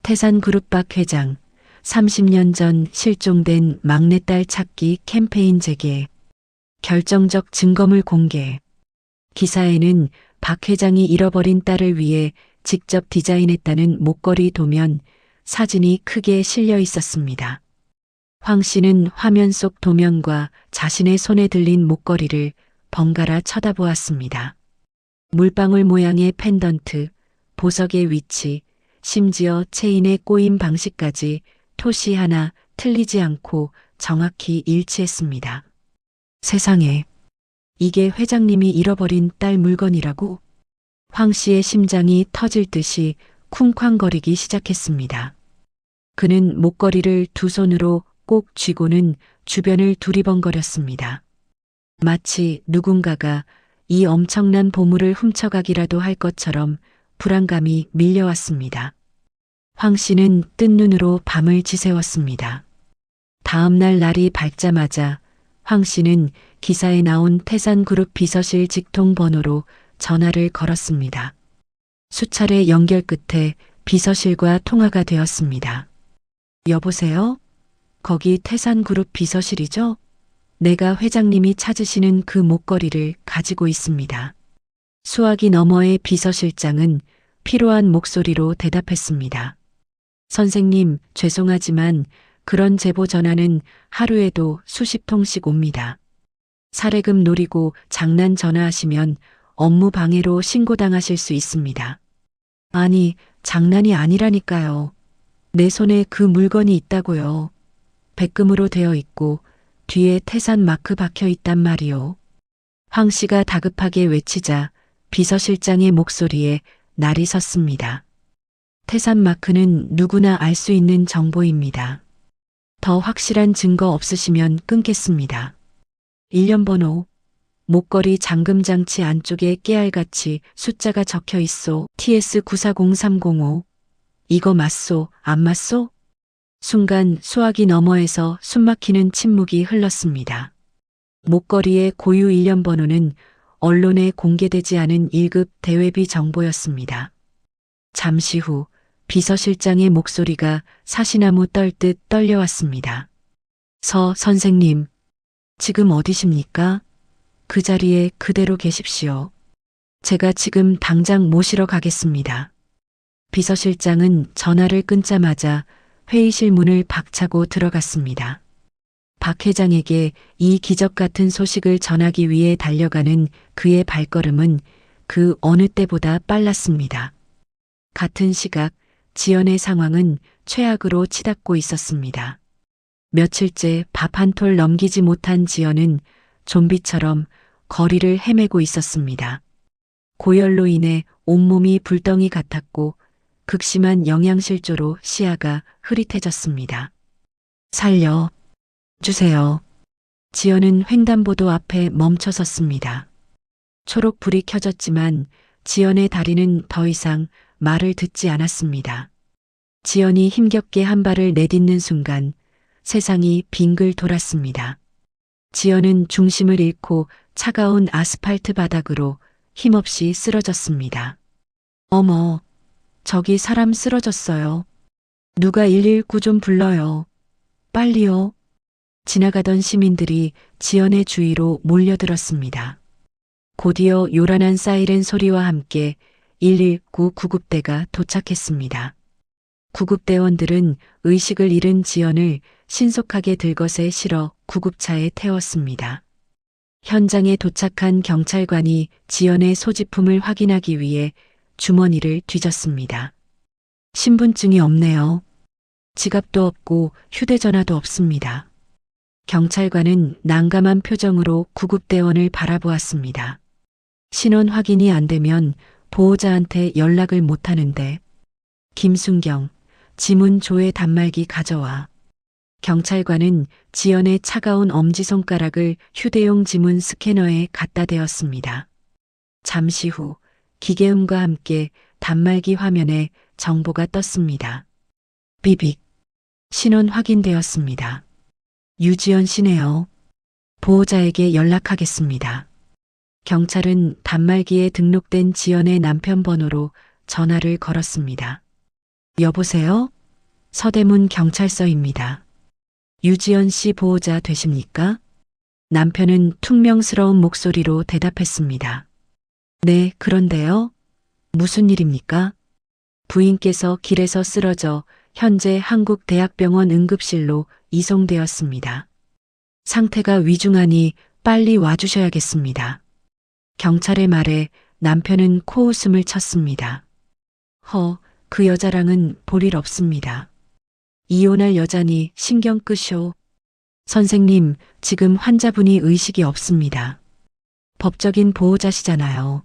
Speaker 2: 태산그룹 박 회장, 30년 전 실종된 막내딸 찾기 캠페인 재개, 결정적 증거물 공개. 기사에는 박 회장이 잃어버린 딸을 위해 직접 디자인했다는 목걸이 도면, 사진이 크게 실려 있었습니다. 황 씨는 화면 속 도면과 자신의 손에 들린 목걸이를 번갈아 쳐다보았습니다. 물방울 모양의 펜던트, 보석의 위치, 심지어 체인의 꼬임 방식까지 토시 하나 틀리지 않고 정확히 일치했습니다. 세상에, 이게 회장님이 잃어버린 딸 물건이라고? 황 씨의 심장이 터질 듯이 쿵쾅거리기 시작했습니다. 그는 목걸이를 두 손으로 꼭 쥐고는 주변을 두리번거렸습니다. 마치 누군가가 이 엄청난 보물을 훔쳐가기라도 할 것처럼 불안감이 밀려왔습니다. 황 씨는 뜬 눈으로 밤을 지새웠습니다. 다음 날 날이 밝자마자 황 씨는 기사에 나온 태산그룹 비서실 직통 번호로 전화를 걸었습니다. 수차례 연결 끝에 비서실과 통화가 되었습니다. 여보세요? 거기 태산그룹 비서실이죠? 내가 회장님이 찾으시는 그 목걸이를 가지고 있습니다. 수화기 너머의 비서실장은 피로한 목소리로 대답했습니다. 선생님, 죄송하지만 그런 제보 전화는 하루에도 수십 통씩 옵니다. 사례금 노리고 장난 전화하시면 업무 방해로 신고당하실 수 있습니다. 아니, 장난이 아니라니까요. 내 손에 그 물건이 있다고요. 백금으로 되어 있고 뒤에 태산 마크 박혀 있단 말이요. 황 씨가 다급하게 외치자 비서실장의 목소리에 날이 섰습니다. 태산 마크는 누구나 알 수 있는 정보입니다. 더 확실한 증거 없으시면 끊겠습니다. 일련 번호, 목걸이 잠금장치 안쪽에 깨알같이 숫자가 적혀 있소. TS940305. 이거 맞소, 안 맞소? 순간 수화기 너머에서 숨막히는 침묵이 흘렀습니다. 목걸이의 고유 일련 번호는 언론에 공개되지 않은 1급 대외비 정보였습니다. 잠시 후 비서실장의 목소리가 사시나무 떨듯 떨려왔습니다. 서 선생님, 지금 어디십니까? 그 자리에 그대로 계십시오. 제가 지금 당장 모시러 가겠습니다. 비서실장은 전화를 끊자마자 회의실 문을 박차고 들어갔습니다. 박 회장에게 이 기적 같은 소식을 전하기 위해 달려가는 그의 발걸음은 그 어느 때보다 빨랐습니다. 같은 시각 지연의 상황은 최악으로 치닫고 있었습니다. 며칠째 밥 한 톨 넘기지 못한 지연은 좀비처럼 거리를 헤매고 있었습니다. 고열로 인해 온몸이 불덩이 같았고 극심한 영양실조로 시야가 흐릿해졌습니다. 살려 주세요. 지연은 횡단보도 앞에 멈춰섰습니다. 초록불이 켜졌지만 지연의 다리는 더 이상 말을 듣지 않았습니다. 지연이 힘겹게 한 발을 내딛는 순간 세상이 빙글 돌았습니다. 지연은 중심을 잃고 차가운 아스팔트 바닥으로 힘없이 쓰러졌습니다. 어머, 저기 사람 쓰러졌어요. 누가 119 좀 불러요. 빨리요. 지나가던 시민들이 지연의 주위로 몰려들었습니다. 곧이어 요란한 사이렌 소리와 함께 119 구급대가 도착했습니다. 구급대원들은 의식을 잃은 지연을 신속하게 들것에 실어 구급차에 태웠습니다. 현장에 도착한 경찰관이 지연의 소지품을 확인하기 위해 주머니를 뒤졌습니다. 신분증이 없네요. 지갑도 없고 휴대전화도 없습니다. 경찰관은 난감한 표정으로 구급대원을 바라보았습니다. 신원 확인이 안 되면 보호자한테 연락을 못 하는데. 김순경, 지문 조회 단말기 가져와. 경찰관은 지연의 차가운 엄지손가락을 휴대용 지문 스캐너에 갖다 대었습니다. 잠시 후 기계음과 함께 단말기 화면에 정보가 떴습니다. 비빅. 신원 확인되었습니다. 유지연 씨네요. 보호자에게 연락하겠습니다. 경찰은 단말기에 등록된 지연의 남편 번호로 전화를 걸었습니다. 여보세요? 서대문 경찰서입니다. 유지연 씨 보호자 되십니까? 남편은 퉁명스러운 목소리로 대답했습니다. 네, 그런데요. 무슨 일입니까? 부인께서 길에서 쓰러져 현재 한국대학병원 응급실로 이송되었습니다. 상태가 위중하니 빨리 와주셔야겠습니다. 경찰의 말에 남편은 코웃음을 쳤습니다. 그 여자랑은 볼 일 없습니다. 이혼할 여자니 신경 끄쇼. 선생님, 지금 환자분이 의식이 없습니다. 법적인 보호자시잖아요.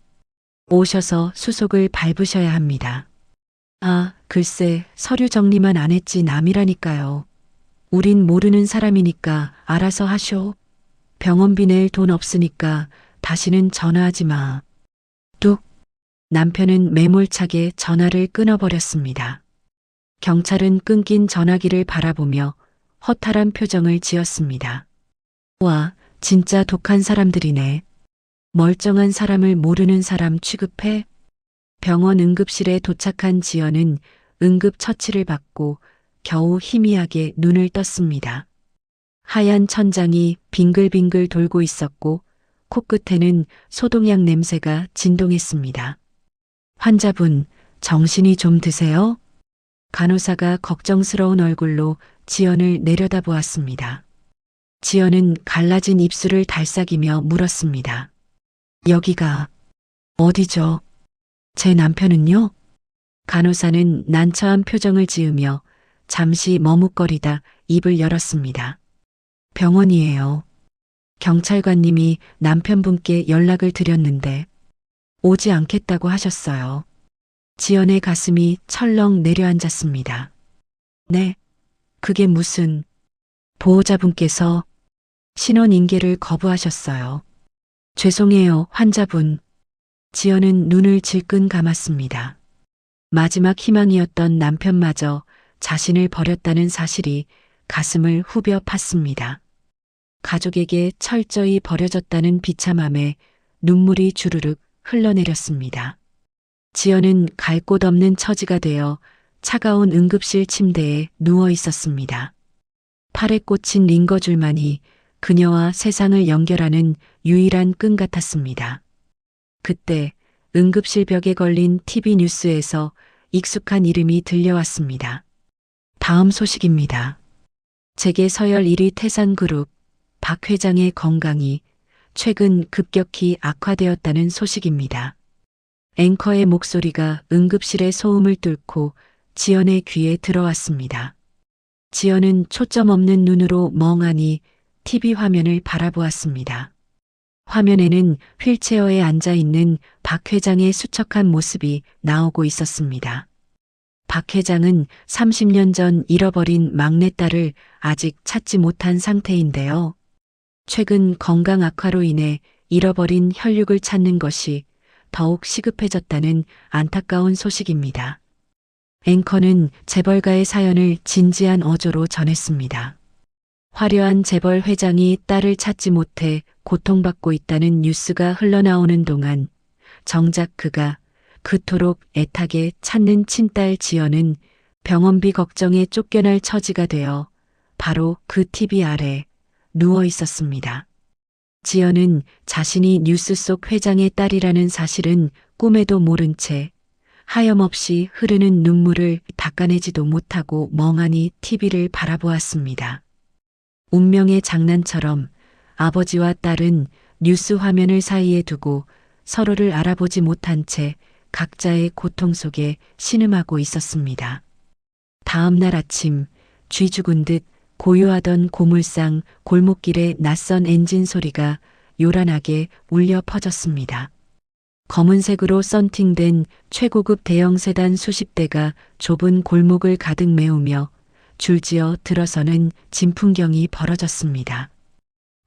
Speaker 2: 오셔서 수속을 밟으셔야 합니다. 아, 글쎄, 서류 정리만 안 했지 남이라니까요. 우린 모르는 사람이니까 알아서 하쇼. 병원비 낼 돈 없으니까 다시는 전화하지 마. 뚝. 남편은 매몰차게 전화를 끊어버렸습니다. 경찰은 끊긴 전화기를 바라보며 허탈한 표정을 지었습니다. 와, 진짜 독한 사람들이네. 멀쩡한 사람을 모르는 사람 취급해? 병원 응급실에 도착한 지연은 응급 처치를 받고 겨우 희미하게 눈을 떴습니다. 하얀 천장이 빙글빙글 돌고 있었고 코끝에는 소독약 냄새가 진동했습니다. 환자분, 정신이 좀 드세요? 간호사가 걱정스러운 얼굴로 지연을 내려다보았습니다. 지연은 갈라진 입술을 달싹이며 물었습니다. 여기가 어디죠? 제 남편은요? 간호사는 난처한 표정을 지으며 잠시 머뭇거리다 입을 열었습니다. 병원이에요. 경찰관님이 남편분께 연락을 드렸는데 오지 않겠다고 하셨어요. 지연의 가슴이 철렁 내려앉았습니다. 네, 그게 무슨... 보호자분께서 신원인계를 거부하셨어요. 죄송해요, 환자분. 지연은 눈을 질끈 감았습니다. 마지막 희망이었던 남편마저 자신을 버렸다는 사실이 가슴을 후벼 팠습니다. 가족에게 철저히 버려졌다는 비참함에 눈물이 주르륵 흘러내렸습니다. 지연은 갈 곳 없는 처지가 되어 차가운 응급실 침대에 누워 있었습니다. 팔에 꽂힌 링거줄만이 그녀와 세상을 연결하는 유일한 끈 같았습니다. 그때 응급실 벽에 걸린 TV 뉴스에서 익숙한 이름이 들려왔습니다. 다음 소식입니다. 재계 서열 1위 태산그룹 박 회장의 건강이 최근 급격히 악화되었다는 소식입니다. 앵커의 목소리가 응급실의 소음을 뚫고 지연의 귀에 들어왔습니다. 지연은 초점 없는 눈으로 멍하니 TV 화면을 바라보았습니다. 화면에는 휠체어에 앉아 있는 박 회장의 수척한 모습이 나오고 있었습니다. 박 회장은 30년 전 잃어버린 막내딸을 아직 찾지 못한 상태인데요. 최근 건강 악화로 인해 잃어버린 혈육을 찾는 것이 더욱 시급해졌다는 안타까운 소식입니다. 앵커는 재벌가의 사연을 진지한 어조로 전했습니다. 화려한 재벌 회장이 딸을 찾지 못해 고통받고 있다는 뉴스가 흘러나오는 동안 정작 그가 그토록 애타게 찾는 친딸 지연은 병원비 걱정에 쫓겨날 처지가 되어 바로 그 TV 아래 누워 있었습니다. 지연은 자신이 뉴스 속 회장의 딸이라는 사실은 꿈에도 모른 채 하염없이 흐르는 눈물을 닦아내지도 못하고 멍하니 TV를 바라보았습니다. 운명의 장난처럼 아버지와 딸은 뉴스 화면을 사이에 두고 서로를 알아보지 못한 채 각자의 고통 속에 신음하고 있었습니다. 다음 날 아침 쥐 죽은 듯 고요하던 고물상 골목길에 낯선 엔진 소리가 요란하게 울려 퍼졌습니다. 검은색으로 썬팅된 최고급 대형 세단 수십 대가 좁은 골목을 가득 메우며 줄지어 들어서는 진풍경이 벌어졌습니다.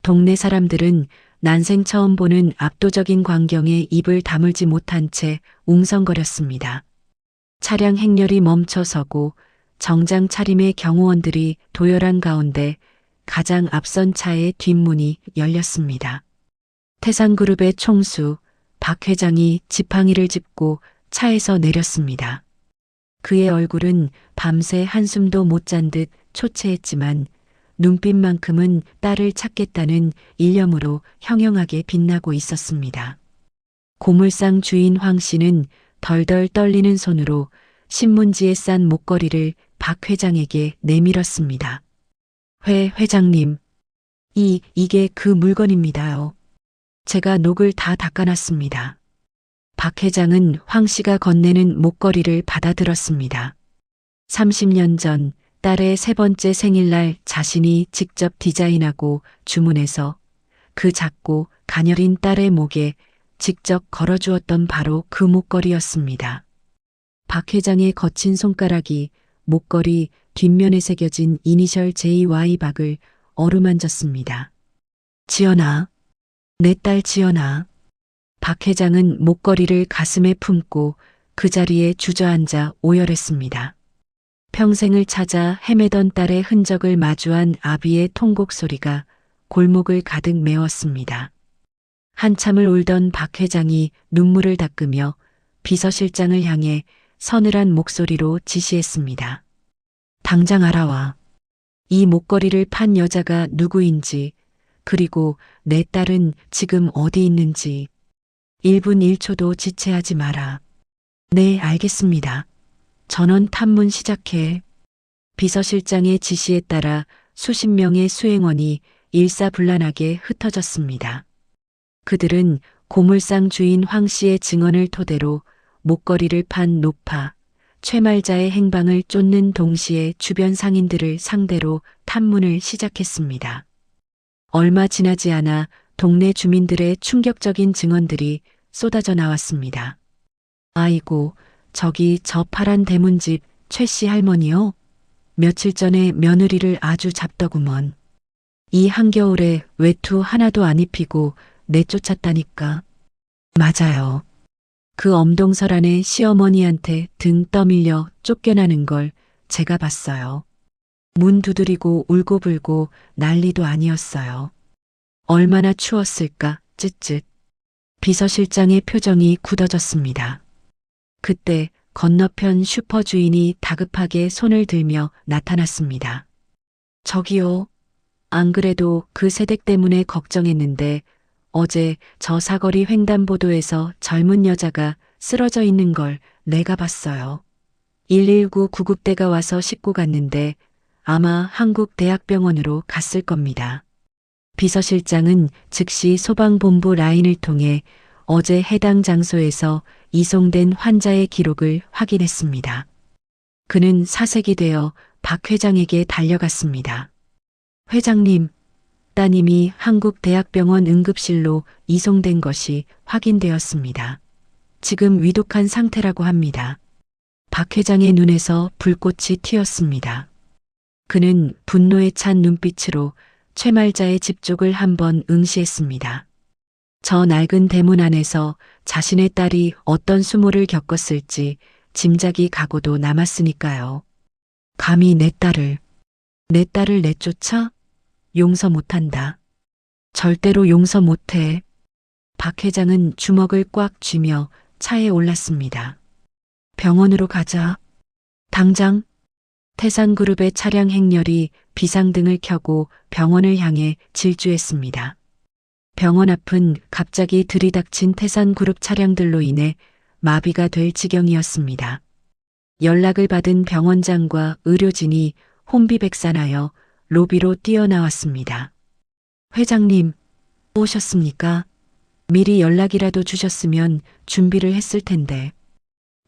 Speaker 2: 동네 사람들은 난생 처음 보는 압도적인 광경에 입을 다물지 못한 채 웅성거렸습니다. 차량 행렬이 멈춰서고 정장 차림의 경호원들이 도열한 가운데 가장 앞선 차의 뒷문이 열렸습니다. 태산그룹의 총수 박 회장이 지팡이를 짚고 차에서 내렸습니다. 그의 얼굴은 밤새 한숨도 못 잔 듯 초췌했지만 눈빛만큼은 딸을 찾겠다는 일념으로 형형하게 빛나고 있었습니다. 고물상 주인 황 씨는 덜덜 떨리는 손으로 신문지에 싼 목걸이를 박 회장에게 내밀었습니다. 회장님, 이게 그 물건입니다요. 제가 녹을 다 닦아놨습니다. 박 회장은 황 씨가 건네는 목걸이를 받아들었습니다. 30년 전 딸의 세 번째 생일날 자신이 직접 디자인하고 주문해서 그 작고 가녀린 딸의 목에 직접 걸어주었던 바로 그 목걸이였습니다. 박 회장의 거친 손가락이 목걸이 뒷면에 새겨진 이니셜 JY 박을 어루만졌습니다. 지연아, 내 딸 지연아. 박 회장은 목걸이를 가슴에 품고 그 자리에 주저앉아 오열했습니다. 평생을 찾아 헤매던 딸의 흔적을 마주한 아비의 통곡 소리가 골목을 가득 메웠습니다. 한참을 울던 박 회장이 눈물을 닦으며 비서실장을 향해 서늘한 목소리로 지시했습니다. 당장 알아와. 이 목걸이를 판 여자가 누구인지, 그리고 내 딸은 지금 어디 있는지 1분 1초도 지체하지 마라. 네, 알겠습니다. 전원 탐문 시작해. 비서실장의 지시에 따라 수십 명의 수행원이 일사불란하게 흩어졌습니다. 그들은 고물상 주인 황 씨의 증언을 토대로 목걸이를 판 노파, 최말자의 행방을 쫓는 동시에 주변 상인들을 상대로 탐문을 시작했습니다. 얼마 지나지 않아 동네 주민들의 충격적인 증언들이 쏟아져 나왔습니다. 아이고, 저기 저 파란 대문집 최 씨 할머니요? 며칠 전에 며느리를 아주 잡더구먼. 이 한겨울에 외투 하나도 안 입히고 내쫓았다니까. 맞아요. 그 엄동설안의 시어머니한테 등 떠밀려 쫓겨나는 걸 제가 봤어요. 문 두드리고 울고불고 난리도 아니었어요. 얼마나 추웠을까, 쯧쯧. 비서실장의 표정이 굳어졌습니다. 그때 건너편 슈퍼 주인이 다급하게 손을 들며 나타났습니다. 저기요. 안 그래도 그 세댁 때문에 걱정했는데 어제 저 사거리 횡단보도에서 젊은 여자가 쓰러져 있는 걸 내가 봤어요. 119 구급대가 와서 싣고 갔는데 아마 한국대학병원으로 갔을 겁니다. 비서실장은 즉시 소방본부 라인을 통해 어제 해당 장소에서 이송된 환자의 기록을 확인했습니다. 그는 사색이 되어 박 회장에게 달려갔습니다. 회장님, 따님이 한국대학병원 응급실로 이송된 것이 확인되었습니다. 지금 위독한 상태라고 합니다. 박 회장의 눈에서 불꽃이 튀었습니다. 그는 분노에 찬 눈빛으로 최말자의 집 쪽을 한번 응시했습니다. 저 낡은 대문 안에서 자신의 딸이 어떤 수모를 겪었을지 짐작이 가고도 남았으니까요. 감히 내 딸을 내쫓아? 용서 못한다. 절대로 용서 못해. 박 회장은 주먹을 꽉 쥐며 차에 올랐습니다. 병원으로 가자. 당장. 태산그룹의 차량 행렬이 비상등을 켜고 병원을 향해 질주했습니다. 병원 앞은 갑자기 들이닥친 태산그룹 차량들로 인해 마비가 될 지경이었습니다. 연락을 받은 병원장과 의료진이 혼비백산하여 로비로 뛰어나왔습니다. 회장님, 오셨습니까? 미리 연락이라도 주셨으면 준비를 했을 텐데.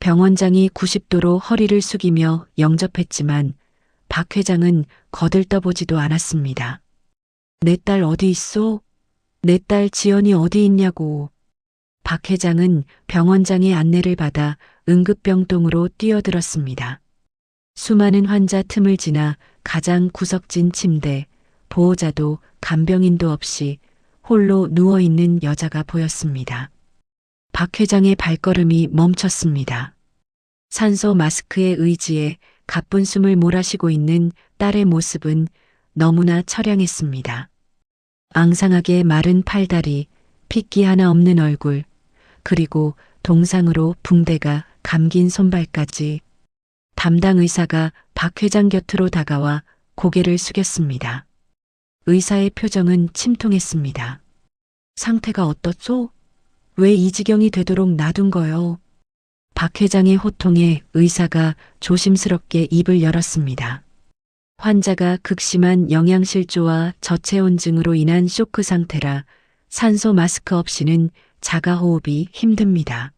Speaker 2: 병원장이 90도로 허리를 숙이며 영접했지만 박 회장은 거들떠보지도 않았습니다. 내 딸 어디 있어? 내 딸 지연이 어디 있냐고. 박 회장은 병원장의 안내를 받아 응급병동으로 뛰어들었습니다. 수많은 환자 틈을 지나 가장 구석진 침대, 보호자도 간병인도 없이 홀로 누워있는 여자가 보였습니다. 박 회장의 발걸음이 멈췄습니다. 산소 마스크에 의지해 가쁜 숨을 몰아쉬고 있는 딸의 모습은 너무나 처량했습니다. 앙상하게 마른 팔다리, 핏기 하나 없는 얼굴, 그리고 동상으로 붕대가 감긴 손발까지. 담당 의사가 박 회장 곁으로 다가와 고개를 숙였습니다. 의사의 표정은 침통했습니다. 상태가 어떻소? 왜 이 지경이 되도록 놔둔 거요? 박 회장의 호통에 의사가 조심스럽게 입을 열었습니다. 환자가 극심한 영양실조와 저체온증으로 인한 쇼크 상태라 산소 마스크 없이는 자가호흡이 힘듭니다.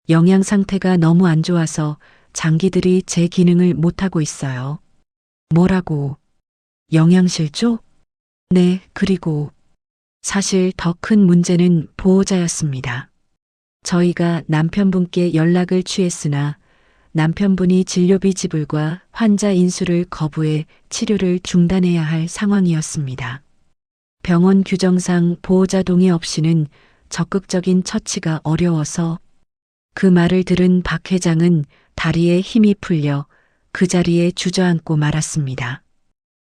Speaker 2: 영양 상태가 너무 안 좋아서 장기들이 제 기능을 못하고 있어요. 뭐라고? 영양실조? 네, 그리고 사실 더 큰 문제는 보호자였습니다. 저희가 남편분께 연락을 취했으나 남편분이 진료비 지불과 환자 인수를 거부해 치료를 중단해야 할 상황이었습니다. 병원 규정상 보호자 동의 없이는 적극적인 처치가 어려워서 그 말을 들은 박 회장은 다리에 힘이 풀려 그 자리에 주저앉고 말았습니다.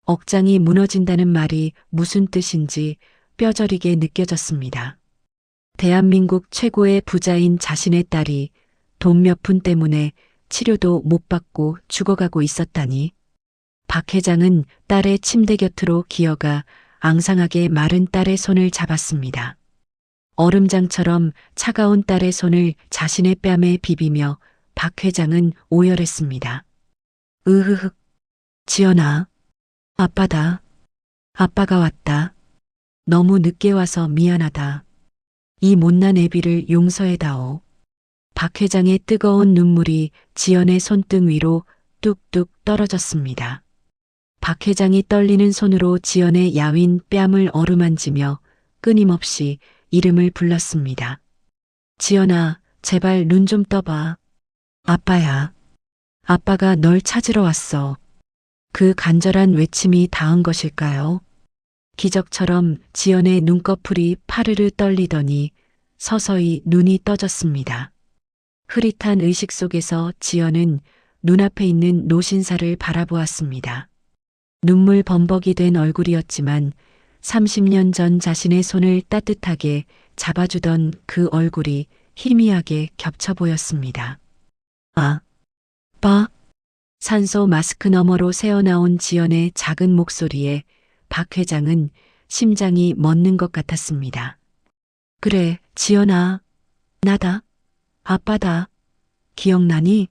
Speaker 2: 억장이 무너진다는 말이 무슨 뜻인지 뼈저리게 느껴졌습니다. 대한민국 최고의 부자인 자신의 딸이 돈 몇 푼 때문에 치료도 못 받고 죽어가고 있었다니. 박 회장은 딸의 침대 곁으로 기어가 앙상하게 마른 딸의 손을 잡았습니다. 얼음장처럼 차가운 딸의 손을 자신의 뺨에 비비며 박 회장은 오열했습니다. 으흐흐. 지연아. 아빠다. 아빠가 왔다. 너무 늦게 와서 미안하다. 이 못난 애비를 용서해다오. 박 회장의 뜨거운 눈물이 지연의 손등 위로 뚝뚝 떨어졌습니다. 박 회장이 떨리는 손으로 지연의 야윈 뺨을 어루만지며 끊임없이 이름을 불렀습니다. 지연아, 제발 눈 좀 떠봐. 아빠야. 아빠가 널 찾으러 왔어. 그 간절한 외침이 닿은 것일까요? 기적처럼 지연의 눈꺼풀이 파르르 떨리더니 서서히 눈이 떠졌습니다. 흐릿한 의식 속에서 지연은 눈앞에 있는 노신사를 바라보았습니다. 눈물 범벅이 된 얼굴이었지만 30년 전 자신의 손을 따뜻하게 잡아주던 그 얼굴이 희미하게 겹쳐 보였습니다. 아, 빠. 산소 마스크 너머로 새어나온 지연의 작은 목소리에 박 회장은 심장이 멎는 것 같았습니다. 그래, 지연아. 나다. 아빠다. 기억나니?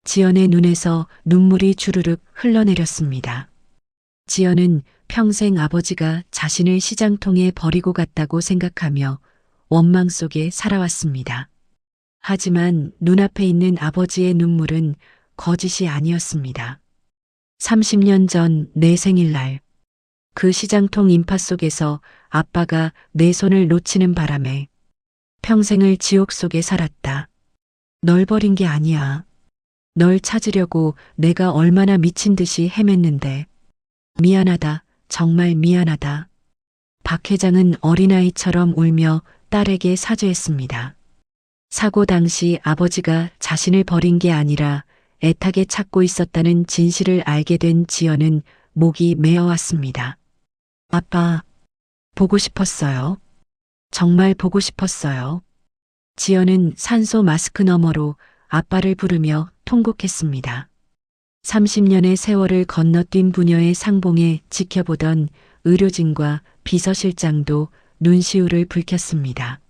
Speaker 2: 지연의 눈에서 눈물이 주르륵 흘러내렸습니다. 지연은 평생 아버지가 자신을 시장통에 버리고 갔다고 생각하며 원망 속에 살아왔습니다. 하지만 눈앞에 있는 아버지의 눈물은 거짓이 아니었습니다. 30년 전 내 생일날, 그 시장통 인파 속에서 아빠가 내 손을 놓치는 바람에 평생을 지옥 속에 살았다. 널 버린 게 아니야. 널 찾으려고 내가 얼마나 미친 듯이 헤맸는데. 미안하다. 정말 미안하다. 박 회장은 어린아이처럼 울며 딸에게 사죄했습니다. 사고 당시 아버지가 자신을 버린 게 아니라 애타게 찾고 있었다는 진실을 알게 된 지연은 목이 메어왔습니다. 아빠, 보고 싶었어요. 정말 보고 싶었어요. 지연은 산소 마스크 너머로 아빠를 부르며 통곡했습니다. 30년의 세월을 건너뛴 부녀의 상봉에 지켜보던 의료진과 비서실장도 눈시울을 붉혔습니다.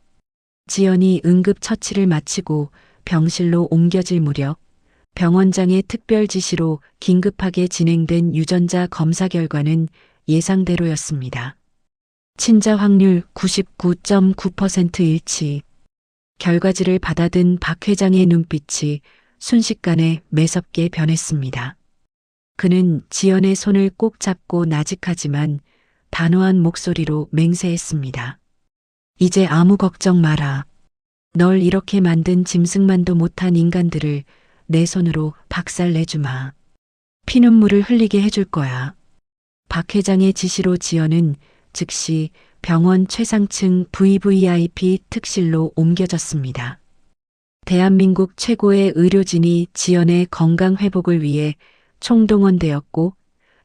Speaker 2: 지연이 응급처치를 마치고 병실로 옮겨질 무렵 병원장의 특별 지시로 긴급하게 진행된 유전자 검사 결과는 예상대로였습니다. 친자 확률 99.9% 일치. 결과지를 받아든 박 회장의 눈빛이 순식간에 매섭게 변했습니다. 그는 지연의 손을 꼭 잡고 나직하지만 단호한 목소리로 맹세했습니다. 이제 아무 걱정 마라. 널 이렇게 만든 짐승만도 못한 인간들을 내 손으로 박살내주마. 피눈물을 흘리게 해줄 거야. 박 회장의 지시로 지연은 즉시 병원 최상층 VVIP 특실로 옮겨졌습니다. 대한민국 최고의 의료진이 지연의 건강 회복을 위해 총동원되었고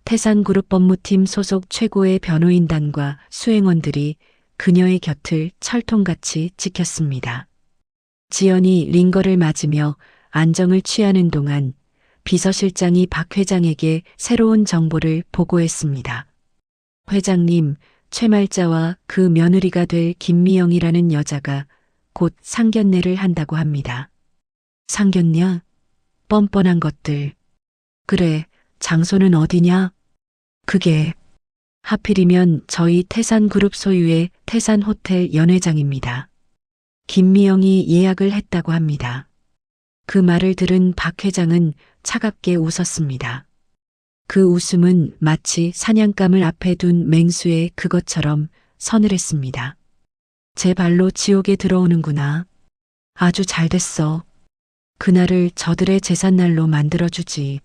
Speaker 2: 태산그룹 법무팀 소속 최고의 변호인단과 수행원들이 그녀의 곁을 철통같이 지켰습니다. 지연이 링거를 맞으며 안정을 취하는 동안 비서실장이 박 회장에게 새로운 정보를 보고했습니다. 회장님, 최말자와 그 며느리가 될 김미영이라는 여자가 곧 상견례를 한다고 합니다. 상견례? 뻔뻔한 것들. 그래, 장소는 어디냐? 그게 하필이면 저희 태산그룹 소유의 태산호텔 연회장입니다. 김미영이 예약을 했다고 합니다. 그 말을 들은 박 회장은 차갑게 웃었습니다. 그 웃음은 마치 사냥감을 앞에 둔 맹수의 그것처럼 서늘했습니다. 제 발로 지옥에 들어오는구나. 아주 잘 됐어. 그날을 저들의 제삿날로 만들어주지.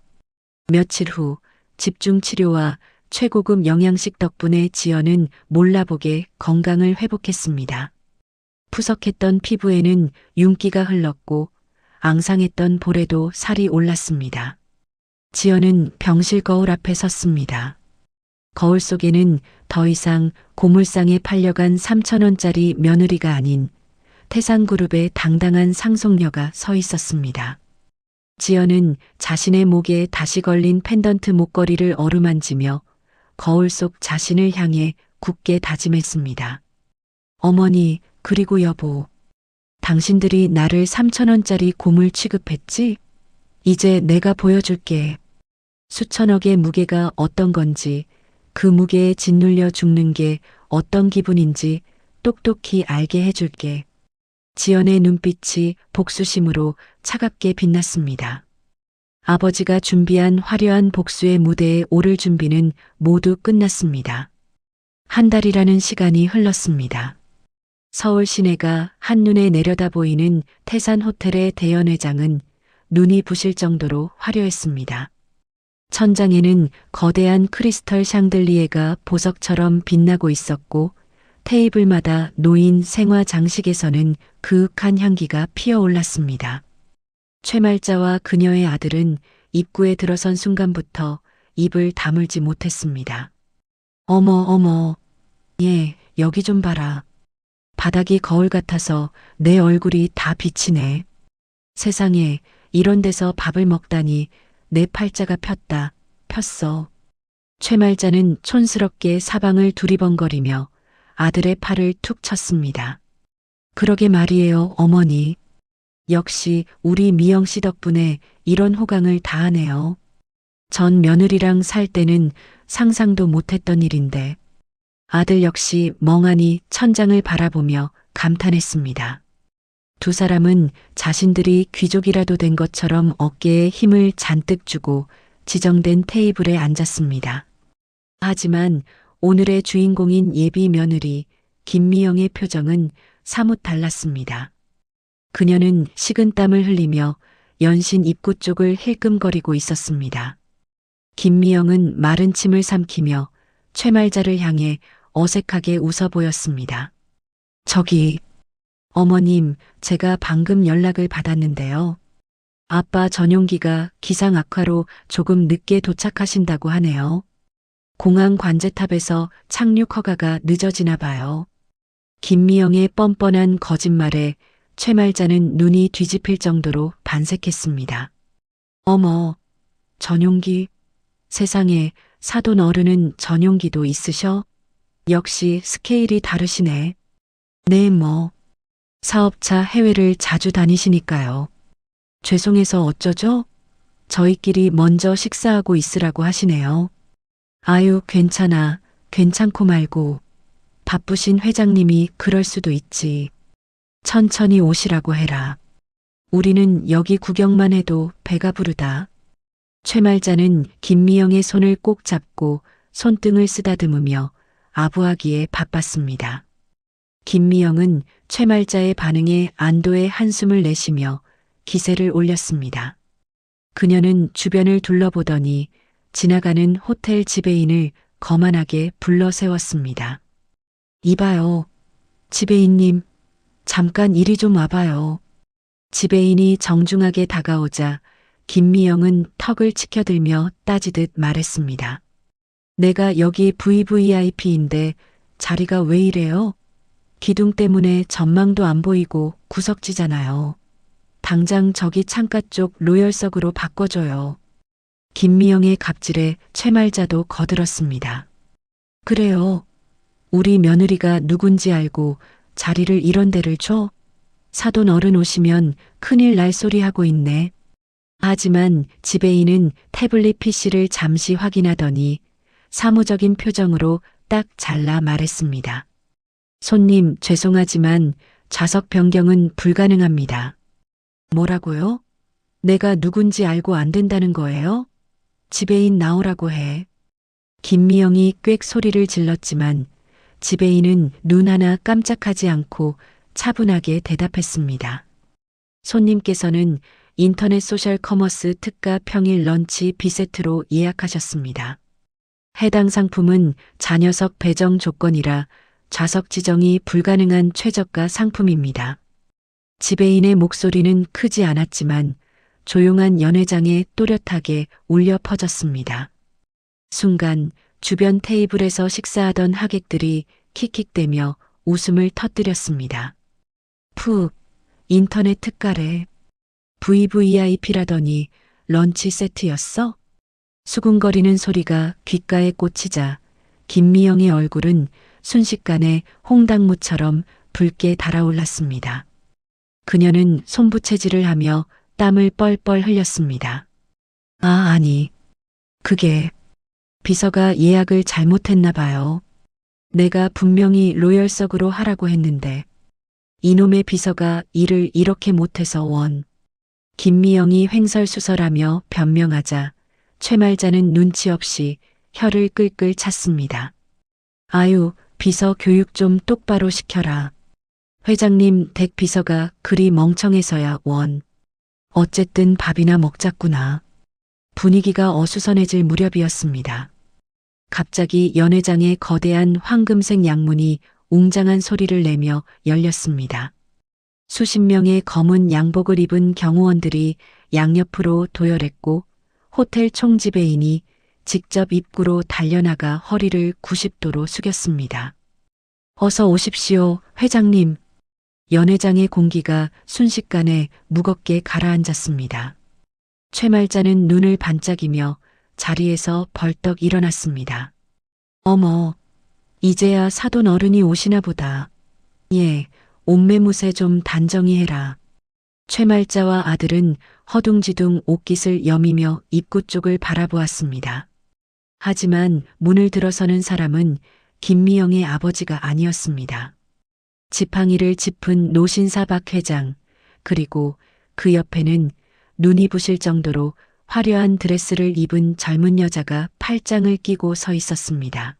Speaker 2: 며칠 후 집중 치료와 최고급 영양식 덕분에 지연은 몰라보게 건강을 회복했습니다. 푸석했던 피부에는 윤기가 흘렀고 앙상했던 볼에도 살이 올랐습니다. 지연은 병실 거울 앞에 섰습니다. 거울 속에는 더 이상 고물상에 팔려간 3,000원짜리 며느리가 아닌 태산그룹의 당당한 상속녀가 서 있었습니다. 지연은 자신의 목에 다시 걸린 펜던트 목걸이를 어루만지며 거울 속 자신을 향해 굳게 다짐했습니다. 어머니, 그리고 여보. 당신들이 나를 3,000원짜리 고물 취급했지? 이제 내가 보여줄게. 수천억의 무게가 어떤 건지, 그 무게에 짓눌려 죽는 게 어떤 기분인지 똑똑히 알게 해줄게. 지연의 눈빛이 복수심으로 차갑게 빛났습니다. 아버지가 준비한 화려한 복수의 무대에 오를 준비는 모두 끝났습니다. 한 달이라는 시간이 흘렀습니다. 서울 시내가 한눈에 내려다 보이는 태산 호텔의 대연회장은 눈이 부실 정도로 화려했습니다. 천장에는 거대한 크리스털 샹들리에가 보석처럼 빛나고 있었고 테이블마다 놓인 생화 장식에서는 그윽한 향기가 피어올랐습니다. 최말자와 그녀의 아들은 입구에 들어선 순간부터 입을 다물지 못했습니다. 어머, 예, 여기 좀 봐라. 바닥이 거울 같아서 내 얼굴이 다 비치네. 세상에 이런 데서 밥을 먹다니 내 팔자가 폈어. 최말자는 촌스럽게 사방을 두리번거리며 아들의 팔을 툭 쳤습니다. 그러게 말이에요, 어머니. 역시 우리 미영 씨 덕분에 이런 호강을 다하네요. 전 며느리랑 살 때는 상상도 못했던 일인데. 아들 역시 멍하니 천장을 바라보며 감탄했습니다. 두 사람은 자신들이 귀족이라도 된 것처럼 어깨에 힘을 잔뜩 주고 지정된 테이블에 앉았습니다. 하지만 오늘의 주인공인 예비 며느리 김미영의 표정은 사뭇 달랐습니다. 그녀는 식은땀을 흘리며 연신 입구 쪽을 힐끔거리고 있었습니다. 김미영은 마른 침을 삼키며 최말자를 향해 어색하게 웃어 보였습니다. 저기, 어머님, 제가 방금 연락을 받았는데요. 아빠 전용기가 기상 악화로 조금 늦게 도착하신다고 하네요. 공항 관제탑에서 착륙 허가가 늦어지나 봐요. 김미영의 뻔뻔한 거짓말에 최말자는 눈이 뒤집힐 정도로 반색했습니다. 어머, 전용기? 세상에 사돈 어른은 전용기도 있으셔? 역시 스케일이 다르시네. 네, 사업차 해외를 자주 다니시니까요. 죄송해서 어쩌죠? 저희끼리 먼저 식사하고 있으라고 하시네요. 아유, 괜찮고 말고. 바쁘신 회장님이 그럴 수도 있지. 천천히 오시라고 해라. 우리는 여기 구경만 해도 배가 부르다. 최말자는 김미영의 손을 꼭 잡고 손등을 쓰다듬으며 아부하기에 바빴습니다. 김미영은 최말자의 반응에 안도의 한숨을 내쉬며 기세를 올렸습니다. 그녀는 주변을 둘러보더니 지나가는 호텔 지배인을 거만하게 불러 세웠습니다. 이봐요. 지배인님, 잠깐 이리 좀 와봐요. 지배인이 정중하게 다가오자 김미영은 턱을 치켜들며 따지듯 말했습니다. 내가 여기 VVIP인데 자리가 왜 이래요? 기둥 때문에 전망도 안 보이고 구석지잖아요. 당장 저기 창가 쪽 로열석으로 바꿔줘요. 김미영의 갑질에 최말자도 거들었습니다. 그래요. 우리 며느리가 누군지 알고 자리를 이런 데를 줘? 사돈 어른 오시면 큰일 날 소리 하고 있네. 하지만 지배인은 태블릿 PC를 잠시 확인하더니 사무적인 표정으로 딱 잘라 말했습니다. 손님, 죄송하지만 좌석 변경은 불가능합니다. 뭐라고요? 내가 누군지 알고 안 된다는 거예요? 지배인 나오라고 해. 김미영이 꽥 소리를 질렀지만 지배인은 눈 하나 깜짝하지 않고 차분하게 대답했습니다. 손님께서는 인터넷 소셜 커머스 특가 평일 런치 B세트로 예약하셨습니다. 해당 상품은 자녀석 배정 조건이라 좌석 지정이 불가능한 최저가 상품입니다. 지배인의 목소리는 크지 않았지만 조용한 연회장에 또렷하게 울려 퍼졌습니다. 순간 주변 테이블에서 식사하던 하객들이 킥킥대며 웃음을 터뜨렸습니다. 푹, 인터넷 특가래. VVIP라더니 런치 세트였어? 수군거리는 소리가 귓가에 꽂히자 김미영의 얼굴은 순식간에 홍당무처럼 붉게 달아올랐습니다. 그녀는 손부채질을 하며 땀을 뻘뻘 흘렸습니다. 아니. 그게 비서가 예약을 잘못했나 봐요. 내가 분명히 로열석으로 하라고 했는데 이놈의 비서가 일을 이렇게 못해서 원. 김미영이 횡설수설하며 변명하자 최말자는 눈치 없이 혀를 끌끌 찼습니다. 아유, 비서 교육 좀 똑바로 시켜라. 회장님 댁 비서가 그리 멍청해서야 원. 어쨌든 밥이나 먹자꾸나. 분위기가 어수선해질 무렵이었습니다. 갑자기 연회장의 거대한 황금색 양문이 웅장한 소리를 내며 열렸습니다. 수십 명의 검은 양복을 입은 경호원들이 양옆으로 도열했고 호텔 총지배인이 직접 입구로 달려나가 허리를 90도로 숙였습니다. 어서 오십시오, 회장님. 연회장의 공기가 순식간에 무겁게 가라앉았습니다. 최말자는 눈을 반짝이며 자리에서 벌떡 일어났습니다. 어머, 이제야 사돈 어른이 오시나 보다. 예, 옷매무새 좀 단정히 해라. 최말자와 아들은 허둥지둥 옷깃을 여미며 입구 쪽을 바라보았습니다. 하지만 문을 들어서는 사람은 김미영의 아버지가 아니었습니다. 지팡이를 짚은 노신사 박 회장, 그리고 그 옆에는 눈이 부실 정도로 화려한 드레스를 입은 젊은 여자가 팔짱을 끼고 서 있었습니다.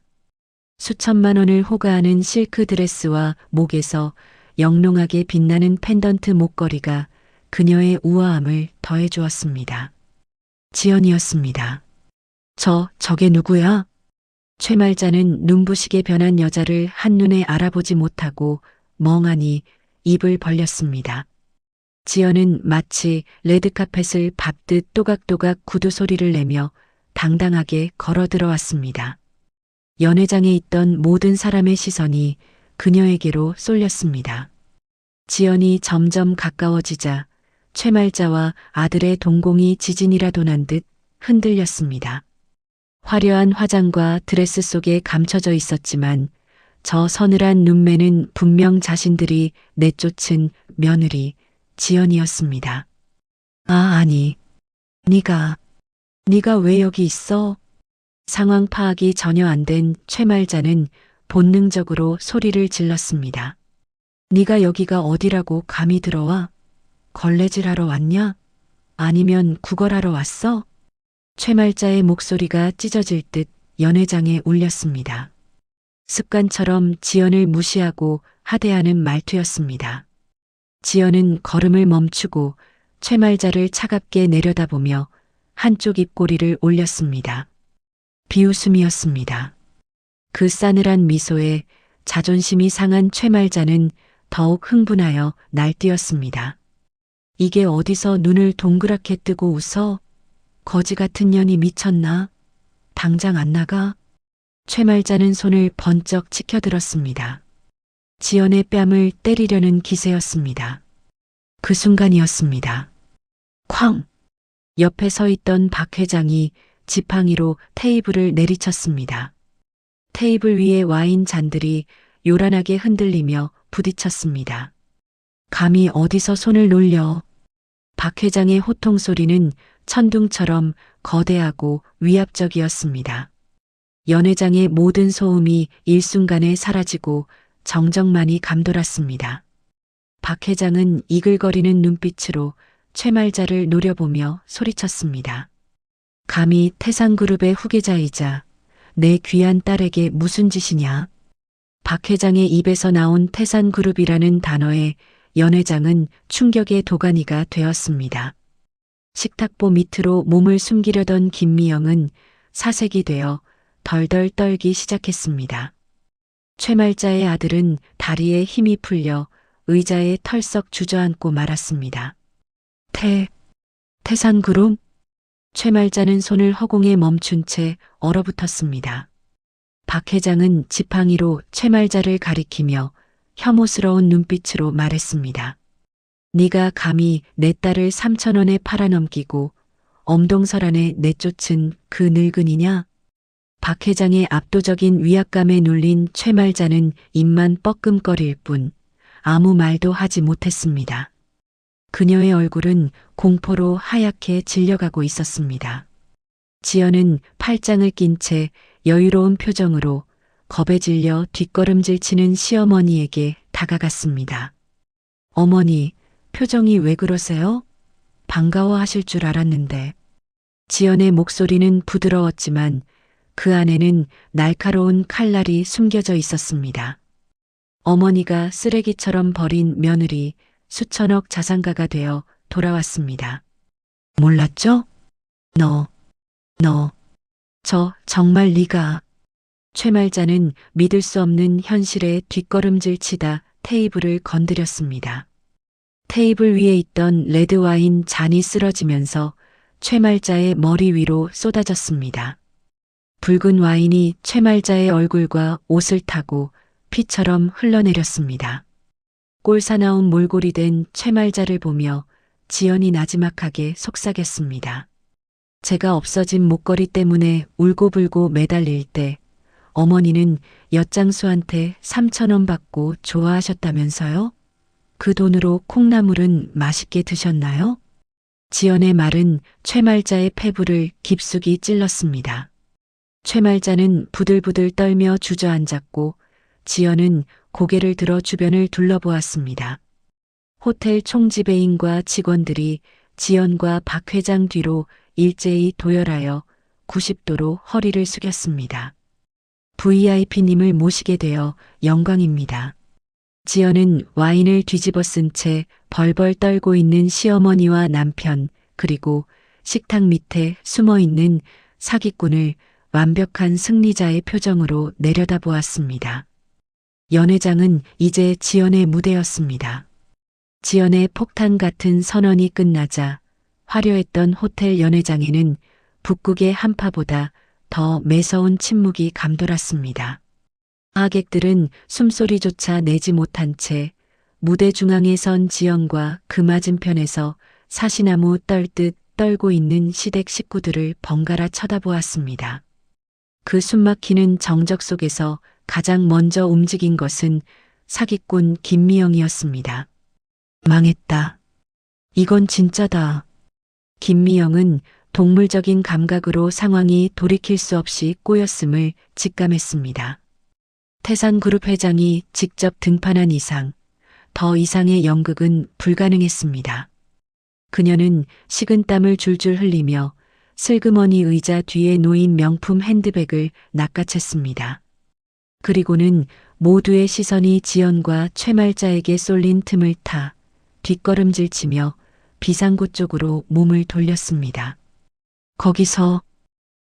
Speaker 2: 수천만 원을 호가하는 실크 드레스와 목에서 영롱하게 빛나는 펜던트 목걸이가 그녀의 우아함을 더해 주었습니다. 지연이었습니다. 저게 누구야? 최말자는 눈부시게 변한 여자를 한눈에 알아보지 못하고 멍하니 입을 벌렸습니다. 지연은 마치 레드카펫을 밟듯 또각또각 구두 소리를 내며 당당하게 걸어 들어왔습니다. 연회장에 있던 모든 사람의 시선이 그녀에게로 쏠렸습니다. 지연이 점점 가까워지자 최말자와 아들의 동공이 지진이라도 난 듯 흔들렸습니다. 화려한 화장과 드레스 속에 감춰져 있었지만 저 서늘한 눈매는 분명 자신들이 내쫓은 며느리 지연이었습니다. 아니, 네가 왜 여기 있어? 상황 파악이 전혀 안 된 최말자는 본능적으로 소리를 질렀습니다. 네가 여기가 어디라고 감히 들어와? 걸레질하러 왔냐? 아니면 구걸하러 왔어? 최말자의 목소리가 찢어질 듯 연회장에 울렸습니다. 습관처럼 지연을 무시하고 하대하는 말투였습니다. 지연은 걸음을 멈추고 최말자를 차갑게 내려다보며 한쪽 입꼬리를 올렸습니다. 비웃음이었습니다. 그 싸늘한 미소에 자존심이 상한 최말자는 더욱 흥분하여 날뛰었습니다. 이게 어디서 눈을 동그랗게 뜨고 웃어? 거지 같은 년이 미쳤나? 당장 안 나가? 최말자는 손을 번쩍 치켜들었습니다. 지연의 뺨을 때리려는 기세였습니다. 그 순간이었습니다. 쾅! 옆에 서 있던 박 회장이 지팡이로 테이블을 내리쳤습니다. 테이블 위의 와인 잔들이 요란하게 흔들리며 부딪혔습니다. 감히 어디서 손을 놀려. 박 회장의 호통 소리는 천둥처럼 거대하고 위압적이었습니다. 연회장의 모든 소음이 일순간에 사라지고 정적만이 감돌았습니다. 박 회장은 이글거리는 눈빛으로 최말자를 노려보며 소리쳤습니다. 감히 태산그룹의 후계자이자 내 귀한 딸에게 무슨 짓이냐? 박 회장의 입에서 나온 태산그룹이라는 단어에 연 회장은 충격의 도가니가 되었습니다. 식탁보 밑으로 몸을 숨기려던 김미영은 사색이 되어 덜덜 떨기 시작했습니다. 최말자의 아들은 다리에 힘이 풀려 의자에 털썩 주저앉고 말았습니다. 태산그룹? 최말자는 손을 허공에 멈춘 채 얼어붙었습니다. 박 회장은 지팡이로 최말자를 가리키며 혐오스러운 눈빛으로 말했습니다. 네가 감히 내 딸을 3,000원에 팔아넘기고 엄동설안에 내쫓은 그 늙은이냐? 박 회장의 압도적인 위압감에 눌린 최말자는 입만 뻐끔거릴 뿐 아무 말도 하지 못했습니다. 그녀의 얼굴은 공포로 하얗게 질려가고 있었습니다. 지연은 팔짱을 낀 채 여유로운 표정으로 겁에 질려 뒷걸음질 치는 시어머니에게 다가갔습니다. 어머니, 표정이 왜 그러세요? 반가워하실 줄 알았는데. 지연의 목소리는 부드러웠지만 그 안에는 날카로운 칼날이 숨겨져 있었습니다. 어머니가 쓰레기처럼 버린 며느리 수천억 자산가가 되어 돌아왔습니다. 몰랐죠? 정말 네가. 최말자는 믿을 수 없는 현실에 뒷걸음질 치다 테이블을 건드렸습니다. 테이블 위에 있던 레드와인 잔이 쓰러지면서 최말자의 머리 위로 쏟아졌습니다. 붉은 와인이 최말자의 얼굴과 옷을 타고 피처럼 흘러내렸습니다. 꼴사나운 몰골이 된 최말자를 보며 지연이 나지막하게 속삭였습니다. 제가 없어진 목걸이 때문에 울고불고 매달릴 때 어머니는 엿장수한테 3,000원 받고 좋아하셨다면서요? 그 돈으로 콩나물은 맛있게 드셨나요? 지연의 말은 최말자의 폐부를 깊숙이 찔렀습니다. 최말자는 부들부들 떨며 주저앉았고 지연은 고개를 들어 주변을 둘러보았습니다. 호텔 총지배인과 직원들이 지연과 박 회장 뒤로 일제히 도열하여 90도로 허리를 숙였습니다. VIP님을 모시게 되어 영광입니다. 지연은 와인을 뒤집어 쓴 채 벌벌 떨고 있는 시어머니와 남편 그리고 식탁 밑에 숨어 있는 사기꾼을 완벽한 승리자의 표정으로 내려다보았습니다. 연 회장은 이제 지연의 무대였습니다. 지연의 폭탄 같은 선언이 끝나자 화려했던 호텔 연회장에는 북극의 한파보다 더 매서운 침묵이 감돌았습니다. 하객들은 숨소리조차 내지 못한 채 무대 중앙에 선 지연과 그 맞은편에서 사시나무 떨듯 떨고 있는 시댁 식구들을 번갈아 쳐다보았습니다. 그 숨막히는 정적 속에서 가장 먼저 움직인 것은 사기꾼 김미영이었습니다. 망했다. 이건 진짜다. 김미영은 동물적인 감각으로 상황이 돌이킬 수 없이 꼬였음을 직감했습니다. 태산그룹 회장이 직접 등판한 이상, 더 이상의 연극은 불가능했습니다. 그녀는 식은땀을 줄줄 흘리며 슬그머니 의자 뒤에 놓인 명품 핸드백을 낚아챘습니다. 그리고는 모두의 시선이 지연과 최말자에게 쏠린 틈을 타 뒷걸음질치며 비상구 쪽으로 몸을 돌렸습니다. 거기서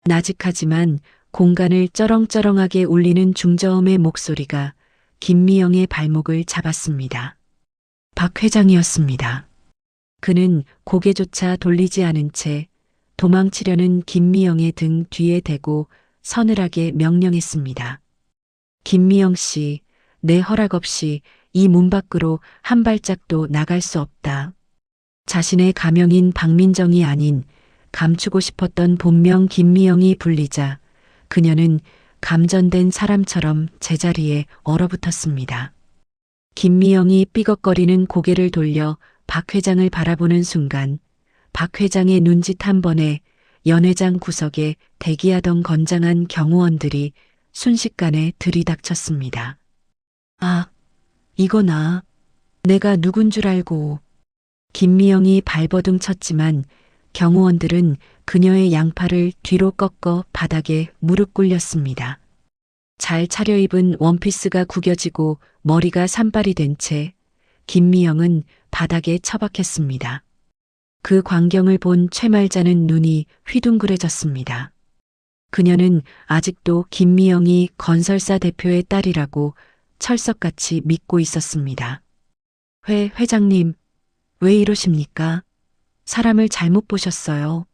Speaker 2: 나직하지만 공간을 쩌렁쩌렁하게 울리는 중저음의 목소리가 김미영의 발목을 잡았습니다. 박 회장이었습니다. 그는 고개조차 돌리지 않은 채 도망치려는 김미영의 등 뒤에 대고 서늘하게 명령했습니다. 김미영 씨, 내 허락 없이 이 문 밖으로 한 발짝도 나갈 수 없다. 자신의 가명인 박민정이 아닌 감추고 싶었던 본명 김미영이 불리자 그녀는 감전된 사람처럼 제자리에 얼어붙었습니다. 김미영이 삐걱거리는 고개를 돌려 박 회장을 바라보는 순간 박 회장의 눈짓 한 번에 연 회장 구석에 대기하던 건장한 경호원들이 순식간에 들이닥쳤습니다. 아, 이거나. 내가 누군 줄 알고. 김미영이 발버둥 쳤지만 경호원들은 그녀의 양팔을 뒤로 꺾어 바닥에 무릎 꿇렸습니다. 잘 차려입은 원피스가 구겨지고 머리가 산발이 된 채 김미영은 바닥에 처박혔습니다. 그 광경을 본 최말자는 눈이 휘둥그레졌습니다. 그녀는 아직도 김미영이 건설사 대표의 딸이라고 철석같이 믿고 있었습니다. 회장님, 왜 이러십니까? 사람을 잘못 보셨어요.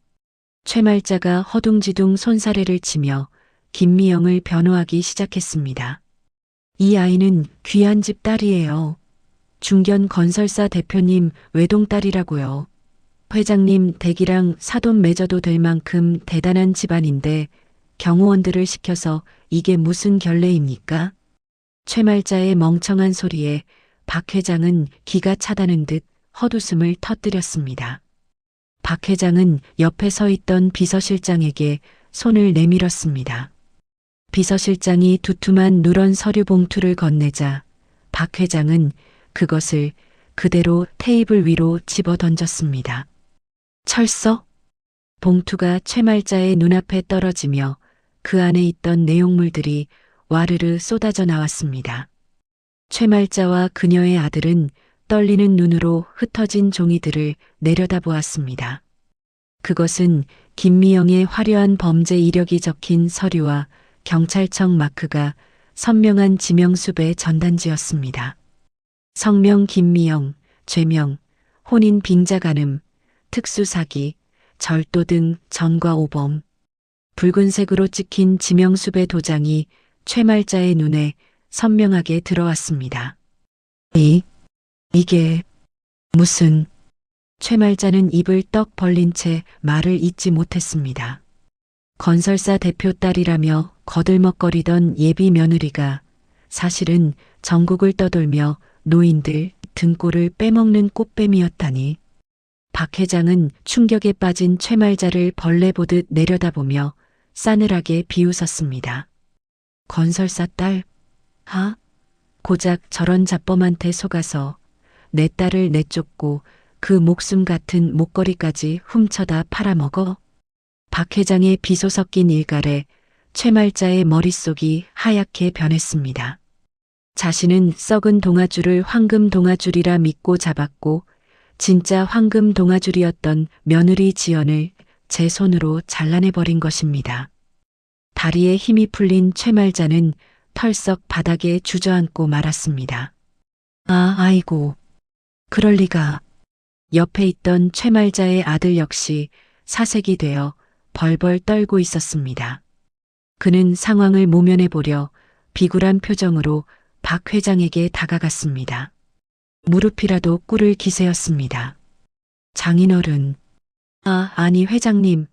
Speaker 2: 최말자가 허둥지둥 손사래를 치며 김미영을 변호하기 시작했습니다. 이 아이는 귀한 집 딸이에요. 중견 건설사 대표님 외동딸이라고요. 회장님 댁이랑 사돈 맺어도 될 만큼 대단한 집안인데 경호원들을 시켜서 이게 무슨 결례입니까? 최말자의 멍청한 소리에 박 회장은 기가 차다는 듯 헛웃음을 터뜨렸습니다. 박 회장은 옆에 서 있던 비서실장에게 손을 내밀었습니다. 비서실장이 두툼한 누런 서류 봉투를 건네자 박 회장은 그것을 그대로 테이블 위로 집어 던졌습니다. 철서? 봉투가 최말자의 눈앞에 떨어지며 그 안에 있던 내용물들이 와르르 쏟아져 나왔습니다. 최말자와 그녀의 아들은 떨리는 눈으로 흩어진 종이들을 내려다보았습니다. 그것은 김미영의 화려한 범죄 이력이 적힌 서류와 경찰청 마크가 선명한 지명수배 전단지였습니다. 성명 김미영, 죄명, 혼인 빙자간음, 특수사기, 절도 등 전과 오범. 붉은색으로 찍힌 지명수배 도장이 최말자의 눈에 선명하게 들어왔습니다. 이게 무슨... 최말자는 입을 떡 벌린 채 말을 잇지 못했습니다. 건설사 대표 딸이라며 거들먹거리던 예비 며느리가 사실은 전국을 떠돌며 노인들 등골을 빼먹는 꽃뱀이었다니. 박 회장은 충격에 빠진 최말자를 벌레 보듯 내려다보며 싸늘하게 비웃었습니다. 건설사 딸? 고작 저런 잡범한테 속아서 내 딸을 내쫓고 그 목숨 같은 목걸이까지 훔쳐다 팔아먹어? 박 회장의 비소 섞인 일갈에 최말자의 머릿속이 하얗게 변했습니다. 자신은 썩은 동아줄을 황금 동아줄이라 믿고 잡았고 진짜 황금 동아줄이었던 며느리 지연을 제 손으로 잘라내버린 것입니다. 다리에 힘이 풀린 최말자는 털썩 바닥에 주저앉고 말았습니다. 아이고, 그럴 리가. 옆에 있던 최말자의 아들 역시 사색이 되어 벌벌 떨고 있었습니다. 그는 상황을 모면해 보려 비굴한 표정으로 박 회장에게 다가갔습니다. 무릎이라도 꿇을 기세였습니다. 장인어른. 아니 회장님.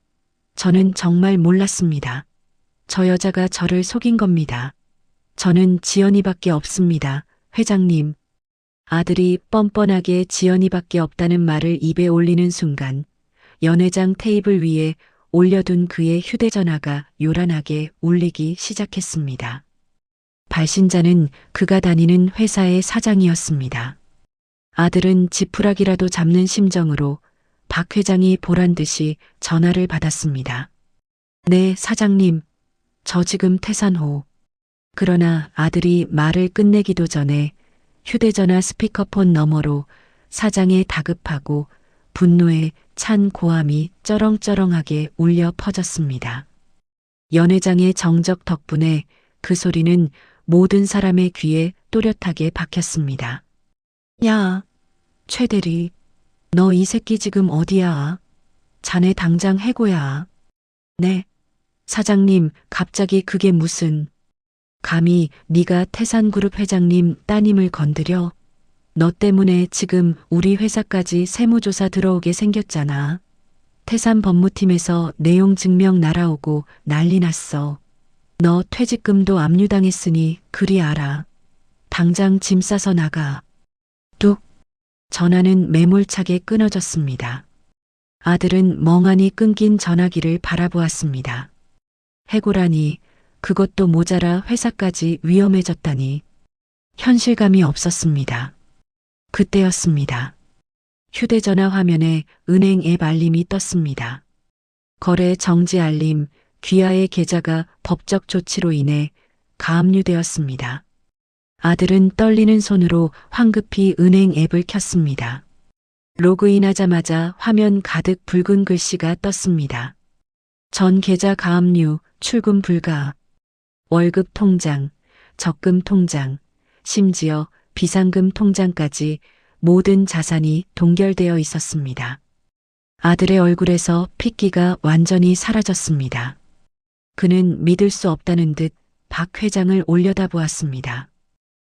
Speaker 2: 저는 정말 몰랐습니다. 저 여자가 저를 속인 겁니다. 저는 지연이밖에 없습니다. 회장님. 아들이 뻔뻔하게 지연이밖에 없다는 말을 입에 올리는 순간 연회장 테이블 위에 올려둔 그의 휴대전화가 요란하게 울리기 시작했습니다. 발신자는 그가 다니는 회사의 사장이었습니다. 아들은 지푸라기라도 잡는 심정으로 박 회장이 보란 듯이 전화를 받았습니다. 네, 사장님. 저 지금 태산호. 그러나 아들이 말을 끝내기도 전에 휴대전화 스피커폰 너머로 사장의 다급하고 분노에 찬 고함이 쩌렁쩌렁하게 울려 퍼졌습니다. 연회장의 정적 덕분에 그 소리는 모든 사람의 귀에 또렷하게 박혔습니다. 야, 최 대리, 너 이 새끼 지금 어디야? 자네 당장 해고야. 네, 사장님, 갑자기 그게 무슨... 감히 네가 태산그룹 회장님 따님을 건드려? 너 때문에 지금 우리 회사까지 세무조사 들어오게 생겼잖아. 태산 법무팀에서 내용 증명 날아오고 난리 났어. 너 퇴직금도 압류당했으니 그리 알아. 당장 짐 싸서 나가. 뚝. 전화는 매몰차게 끊어졌습니다. 아들은 멍하니 끊긴 전화기를 바라보았습니다. 해고라니, 그것도 모자라 회사까지 위험해졌다니. 현실감이 없었습니다. 그때였습니다. 휴대전화 화면에 은행 앱 알림이 떴습니다. 거래 정지 알림, 귀하의 계좌가 법적 조치로 인해 가압류되었습니다. 아들은 떨리는 손으로 황급히 은행 앱을 켰습니다. 로그인하자마자 화면 가득 붉은 글씨가 떴습니다. 전 계좌 가압류, 출금 불가, 월급 통장, 적금 통장, 심지어 비상금 통장까지 모든 자산이 동결되어 있었습니다. 아들의 얼굴에서 핏기가 완전히 사라졌습니다. 그는 믿을 수 없다는 듯 박 회장을 올려다보았습니다.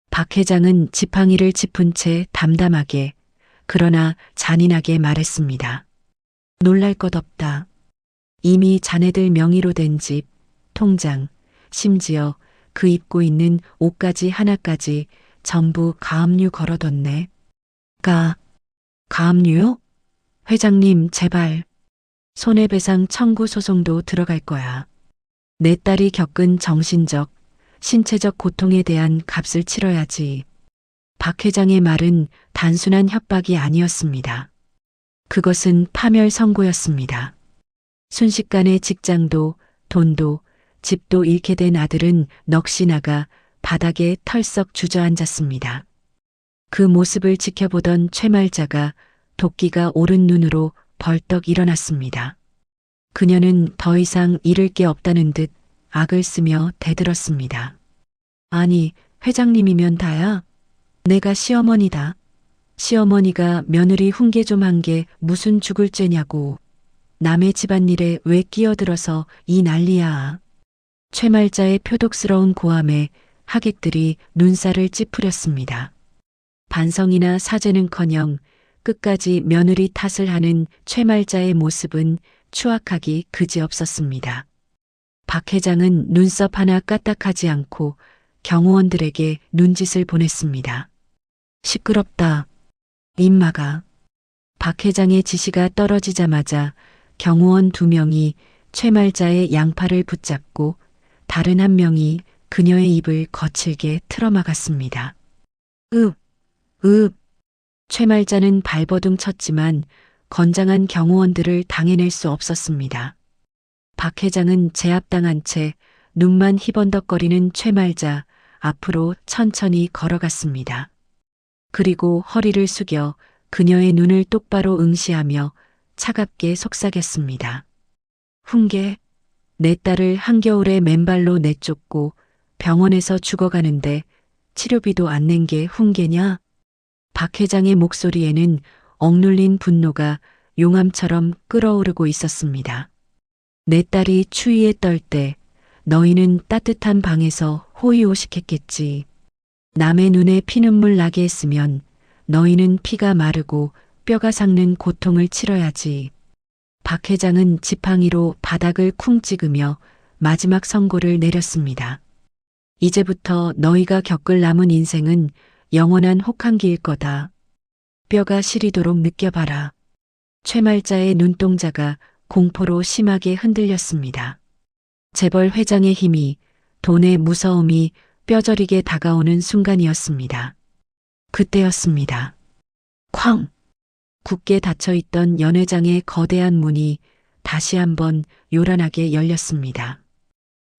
Speaker 2: 박 회장은 지팡이를 짚은 채 담담하게 그러나 잔인하게 말했습니다. 놀랄 것 없다. 이미 자네들 명의로 된 집, 통장, 심지어 그 입고 있는 옷까지 하나까지 전부 가압류 걸어뒀네. 가압류요? 회장님, 제발. 손해배상 청구 소송도 들어갈 거야. 내 딸이 겪은 정신적, 신체적 고통에 대한 값을 치러야지. 박 회장의 말은 단순한 협박이 아니었습니다. 그것은 파멸 선고였습니다. 순식간에 직장도, 돈도, 집도 잃게 된 아들은 넋이 나가 바닥에 털썩 주저앉았습니다. 그 모습을 지켜보던 최말자가 도끼가 오른 눈으로 벌떡 일어났습니다. 그녀는 더 이상 잃을 게 없다는 듯 악을 쓰며 대들었습니다. 아니, 회장님이면 다야? 내가 시어머니다. 시어머니가 며느리 훈계 좀 한 게 무슨 죽을 죄냐고. 남의 집안일에 왜 끼어들어서 이 난리야. 최말자의 표독스러운 고함에 하객들이 눈살을 찌푸렸습니다. 반성이나 사죄는커녕 끝까지 며느리 탓을 하는 최말자의 모습은 추악하기 그지없었습니다. 박 회장은 눈썹 하나 까딱하지 않고 경호원들에게 눈짓을 보냈습니다. 시끄럽다. 입 막아. 박 회장의 지시가 떨어지자마자 경호원 2명이 최말자의 양팔을 붙잡고 다른 한 명이 그녀의 입을 거칠게 틀어막았습니다. 최말자는 발버둥 쳤지만 건장한 경호원들을 당해낼 수 없었습니다. 박 회장은 제압당한 채 눈만 희번덕거리는 최말자 앞으로 천천히 걸어갔습니다. 그리고 허리를 숙여 그녀의 눈을 똑바로 응시하며 차갑게 속삭였습니다. 훈계, 내 딸을 한겨울에 맨발로 내쫓고 병원에서 죽어가는데 치료비도 안 낸 게 훈계냐? 박 회장의 목소리에는 억눌린 분노가 용암처럼 끓어오르고 있었습니다. 내 딸이 추위에 떨 때 너희는 따뜻한 방에서 호의호식했겠지. 남의 눈에 피눈물 나게 했으면 너희는 피가 마르고 뼈가 삭는 고통을 치러야지. 박 회장은 지팡이로 바닥을 쿵 찍으며 마지막 선고를 내렸습니다. 이제부터 너희가 겪을 남은 인생은 영원한 혹한기일 거다. 뼈가 시리도록 느껴봐라. 최말자의 눈동자가 공포로 심하게 흔들렸습니다. 재벌 회장의 힘이, 돈의 무서움이 뼈저리게 다가오는 순간이었습니다. 그때였습니다. 쾅! 굳게 닫혀있던 연 회장의 거대한 문이 다시 한번 요란하게 열렸습니다.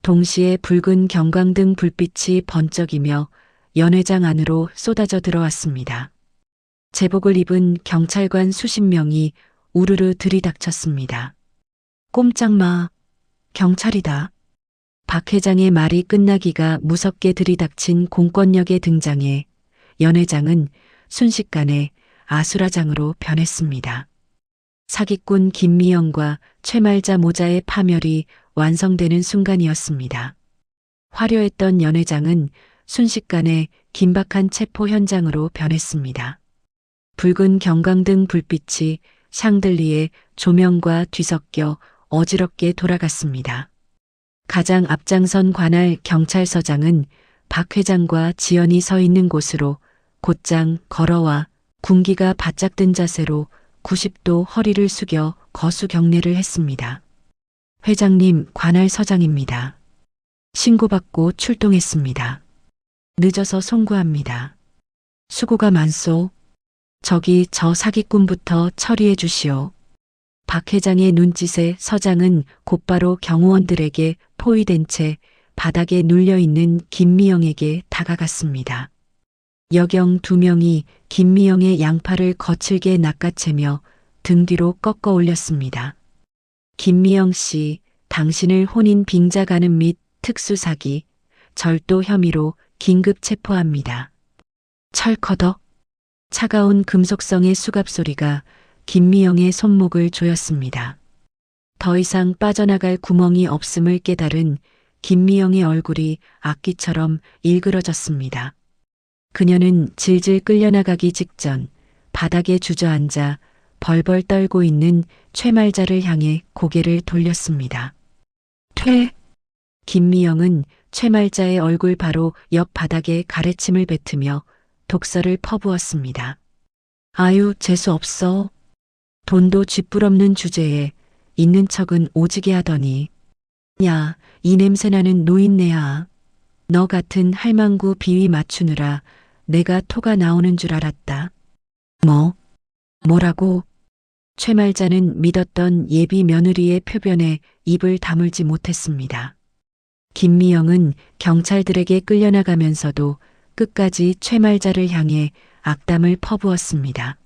Speaker 2: 동시에 붉은 경광등 불빛이 번쩍이며 연 회장 안으로 쏟아져 들어왔습니다. 제복을 입은 경찰관 수십 명이 우르르 들이닥쳤습니다. 꼼짝 마. 경찰이다. 박 회장의 말이 끝나기가 무섭게 들이닥친 공권력의 등장에 연 회장은 순식간에 아수라장으로 변했습니다. 사기꾼 김미영과 최말자 모자의 파멸이 완성되는 순간이었습니다. 화려했던 연 회장은 순식간에 긴박한 체포 현장으로 변했습니다. 붉은 경광등 불빛이 샹들리에 조명과 뒤섞여 어지럽게 돌아갔습니다. 가장 앞장선 관할 경찰서장은 박 회장과 지연이 서 있는 곳으로 곧장 걸어와 군기가 바짝 든 자세로 90도 허리를 숙여 거수 경례를 했습니다. 회장님, 관할 서장입니다. 신고받고 출동했습니다. 늦어서 송구합니다. 수고가 많소. 저기 저 사기꾼부터 처리해 주시오. 박 회장의 눈짓에 서장은 곧바로 경호원들에게 포위된 채 바닥에 눌려있는 김미영에게 다가갔습니다. 여경 두 명이 김미영의 양팔을 거칠게 낚아채며 등 뒤로 꺾어 올렸습니다. 김미영 씨, 당신을 혼인 빙자 가늠 및 특수사기, 절도 혐의로 긴급 체포합니다. 철커덕. 차가운 금속성의 수갑 소리가 김미영의 손목을 조였습니다. 더 이상 빠져나갈 구멍이 없음을 깨달은 김미영의 얼굴이 악기처럼 일그러졌습니다. 그녀는 질질 끌려나가기 직전 바닥에 주저앉아 벌벌 떨고 있는 최말자를 향해 고개를 돌렸습니다. 퇴! 김미영은 최말자의 얼굴 바로 옆 바닥에 가래침을 뱉으며 독서를 퍼부었습니다. 아유, 재수 없어. 돈도 쥐뿔없는 주제에 있는 척은 오지게 하더니. 야, 이 냄새나는 노인네야. 너 같은 할망구 비위 맞추느라 내가 토가 나오는 줄 알았다. 뭐라고? 최말자는 믿었던 예비 며느리의 표변에 입을 다물지 못했습니다. 김미영은 경찰들에게 끌려나가면서도 끝까지 최말자를 향해 악담을 퍼부었습니다.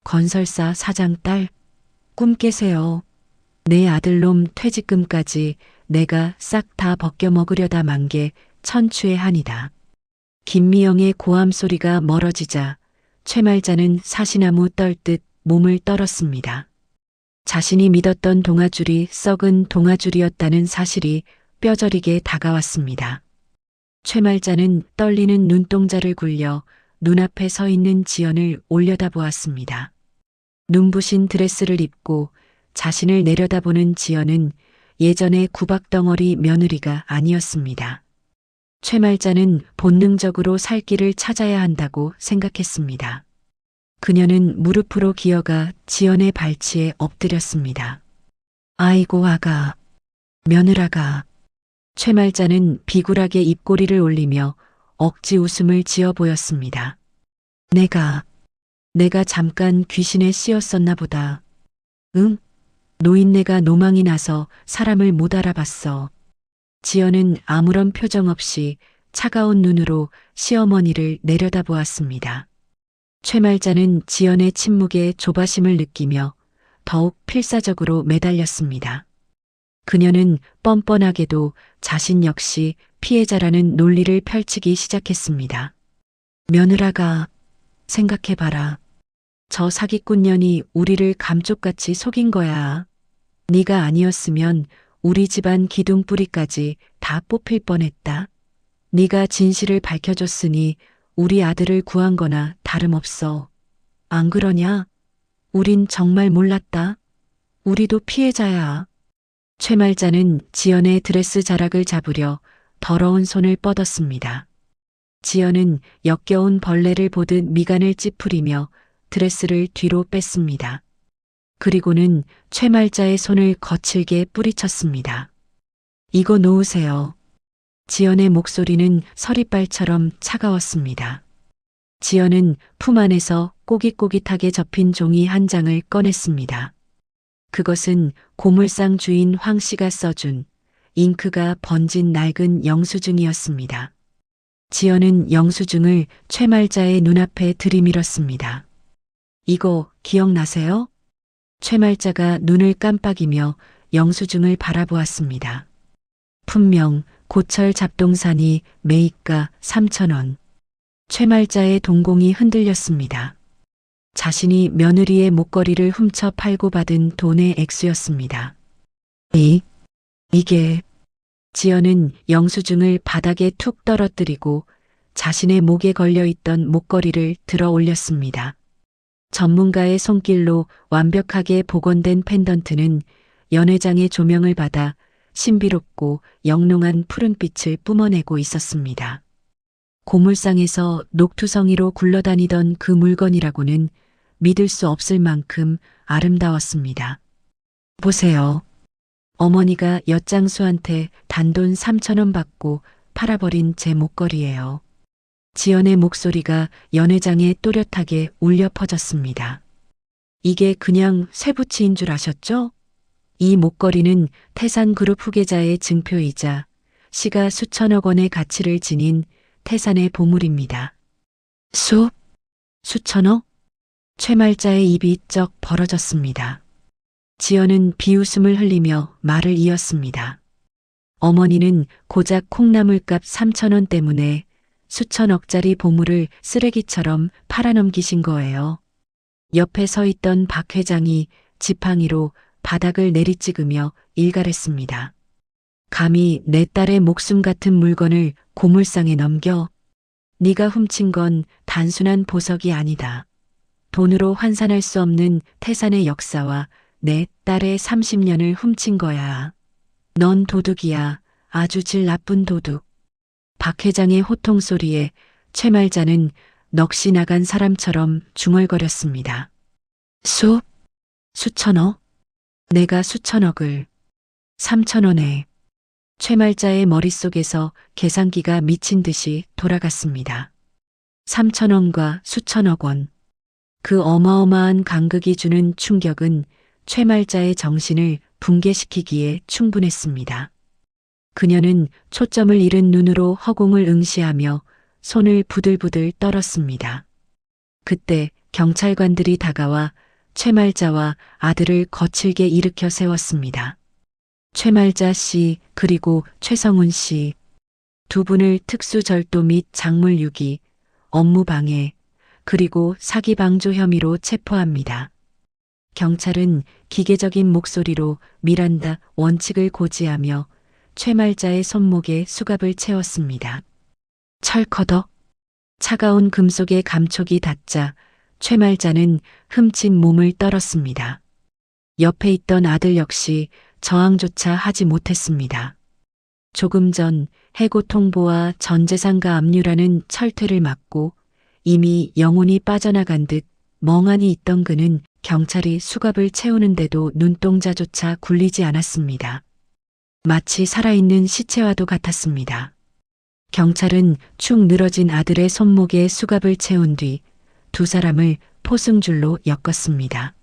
Speaker 2: 건설사 사장 딸, 꿈 깨세요. 내 아들놈 퇴직금까지 내가 싹 다 벗겨 먹으려다 만 게 천추의 한이다. 김미영의 고함 소리가 멀어지자 최말자는 사시나무 떨듯 몸을 떨었습니다. 자신이 믿었던 동아줄이 썩은 동아줄이었다는 사실이 뼈저리게 다가왔습니다. 최말자는 떨리는 눈동자를 굴려 눈앞에 서 있는 지연을 올려다보았습니다. 눈부신 드레스를 입고 자신을 내려다보는 지연은 예전의 구박덩어리 며느리가 아니었습니다. 최말자는 본능적으로 살 길을 찾아야 한다고 생각했습니다. 그녀는 무릎으로 기어가 지연의 발치에 엎드렸습니다. 아이고 아가, 며느라가. 최말자는 비굴하게 입꼬리를 올리며 억지 웃음을 지어 보였습니다. 내가 잠깐 귀신에 씌었었나 보다. 응? 노인네가 노망이 나서 사람을 못 알아봤어. 지연은 아무런 표정 없이 차가운 눈으로 시어머니를 내려다보았습니다. 최말자는 지연의 침묵에 조바심을 느끼며 더욱 필사적으로 매달렸습니다. 그녀는 뻔뻔하게도 자신 역시 피해자라는 논리를 펼치기 시작했습니다. 며느라가, 생각해봐라. 저 사기꾼년이 우리를 감쪽같이 속인 거야. 네가 아니었으면 우리 집안 기둥뿌리까지 다 뽑힐 뻔했다. 네가 진실을 밝혀줬으니 우리 아들을 구한 거나 다름없어. 안 그러냐? 우린 정말 몰랐다. 우리도 피해자야. 최말자는 지연의 드레스 자락을 잡으려 더러운 손을 뻗었습니다. 지연은 역겨운 벌레를 보듯 미간을 찌푸리며 드레스를 뒤로 뺐습니다. 그리고는 최말자의 손을 거칠게 뿌리쳤습니다. 이거 놓으세요. 지연의 목소리는 서리발처럼 차가웠습니다. 지연은 품 안에서 꼬깃꼬깃하게 접힌 종이 한 장을 꺼냈습니다. 그것은 고물상 주인 황 씨가 써준 잉크가 번진 낡은 영수증이었습니다. 지연은 영수증을 최말자의 눈앞에 들이밀었습니다. 이거 기억나세요? 최말자가 눈을 깜빡이며 영수증을 바라보았습니다. 분명 고철 잡동사니 매입가 3,000원. 최말자의 동공이 흔들렸습니다. 자신이 며느리의 목걸이를 훔쳐 팔고 받은 돈의 액수였습니다. 이게. 지연은 영수증을 바닥에 툭 떨어뜨리고 자신의 목에 걸려있던 목걸이를 들어 올렸습니다. 전문가의 손길로 완벽하게 복원된 펜던트는 연회장의 조명을 받아 신비롭고 영롱한 푸른빛을 뿜어내고 있었습니다. 고물상에서 녹투성이로 굴러다니던 그 물건이라고는 믿을 수 없을 만큼 아름다웠습니다. 보세요. 어머니가 엿장수한테 단돈 3,000원 받고 팔아버린 제 목걸이예요. 지연의 목소리가 연회장에 또렷하게 울려 퍼졌습니다. 이게 그냥 쇠붙이인 줄 아셨죠? 이 목걸이는 태산그룹 후계자의 증표이자 시가 수천억 원의 가치를 지닌 태산의 보물입니다. 수천억? 최말자의 입이 쩍 벌어졌습니다. 지연은 비웃음을 흘리며 말을 이었습니다. 어머니는 고작 콩나물값 3,000원 때문에 수천억짜리 보물을 쓰레기처럼 팔아넘기신 거예요. 옆에 서 있던 박 회장이 지팡이로 바닥을 내리찍으며 일갈했습니다. 감히 내 딸의 목숨 같은 물건을 고물상에 넘겨? 네가 훔친 건 단순한 보석이 아니다. 돈으로 환산할 수 없는 태산의 역사와 내 딸의 30년을 훔친 거야. 넌 도둑이야. 아주 질 나쁜 도둑. 박 회장의 호통 소리에 최말자는 넋이 나간 사람처럼 중얼거렸습니다. 수천억? 내가 수천억을. 3,000원에. 최말자의 머릿속에서 계산기가 미친 듯이 돌아갔습니다. 3,000원과 수천억 원. 그 어마어마한 간극이 주는 충격은 최말자의 정신을 붕괴시키기에 충분했습니다. 그녀는 초점을 잃은 눈으로 허공을 응시하며 손을 부들부들 떨었습니다. 그때 경찰관들이 다가와 최말자와 아들을 거칠게 일으켜 세웠습니다. 최말자 씨 그리고 최성훈 씨 두 분을 특수절도 및 작물 유기, 업무방해, 그리고 사기방조 혐의로 체포합니다. 경찰은 기계적인 목소리로 미란다 원칙을 고지하며 최말자의 손목에 수갑을 채웠습니다. 철커덕. 차가운 금속의 감촉이 닿자 최말자는 흠칫 몸을 떨었습니다. 옆에 있던 아들 역시 저항조차 하지 못했습니다. 조금 전 해고 통보와 전재산가 압류라는 철퇴를 맞고 이미 영혼이 빠져나간 듯 멍하니 있던 그는 경찰이 수갑을 채우는데도 눈동자조차 굴리지 않았습니다. 마치 살아있는 시체와도 같았습니다. 경찰은 축 늘어진 아들의 손목에 수갑을 채운 뒤 두 사람을 포승줄로 엮었습니다.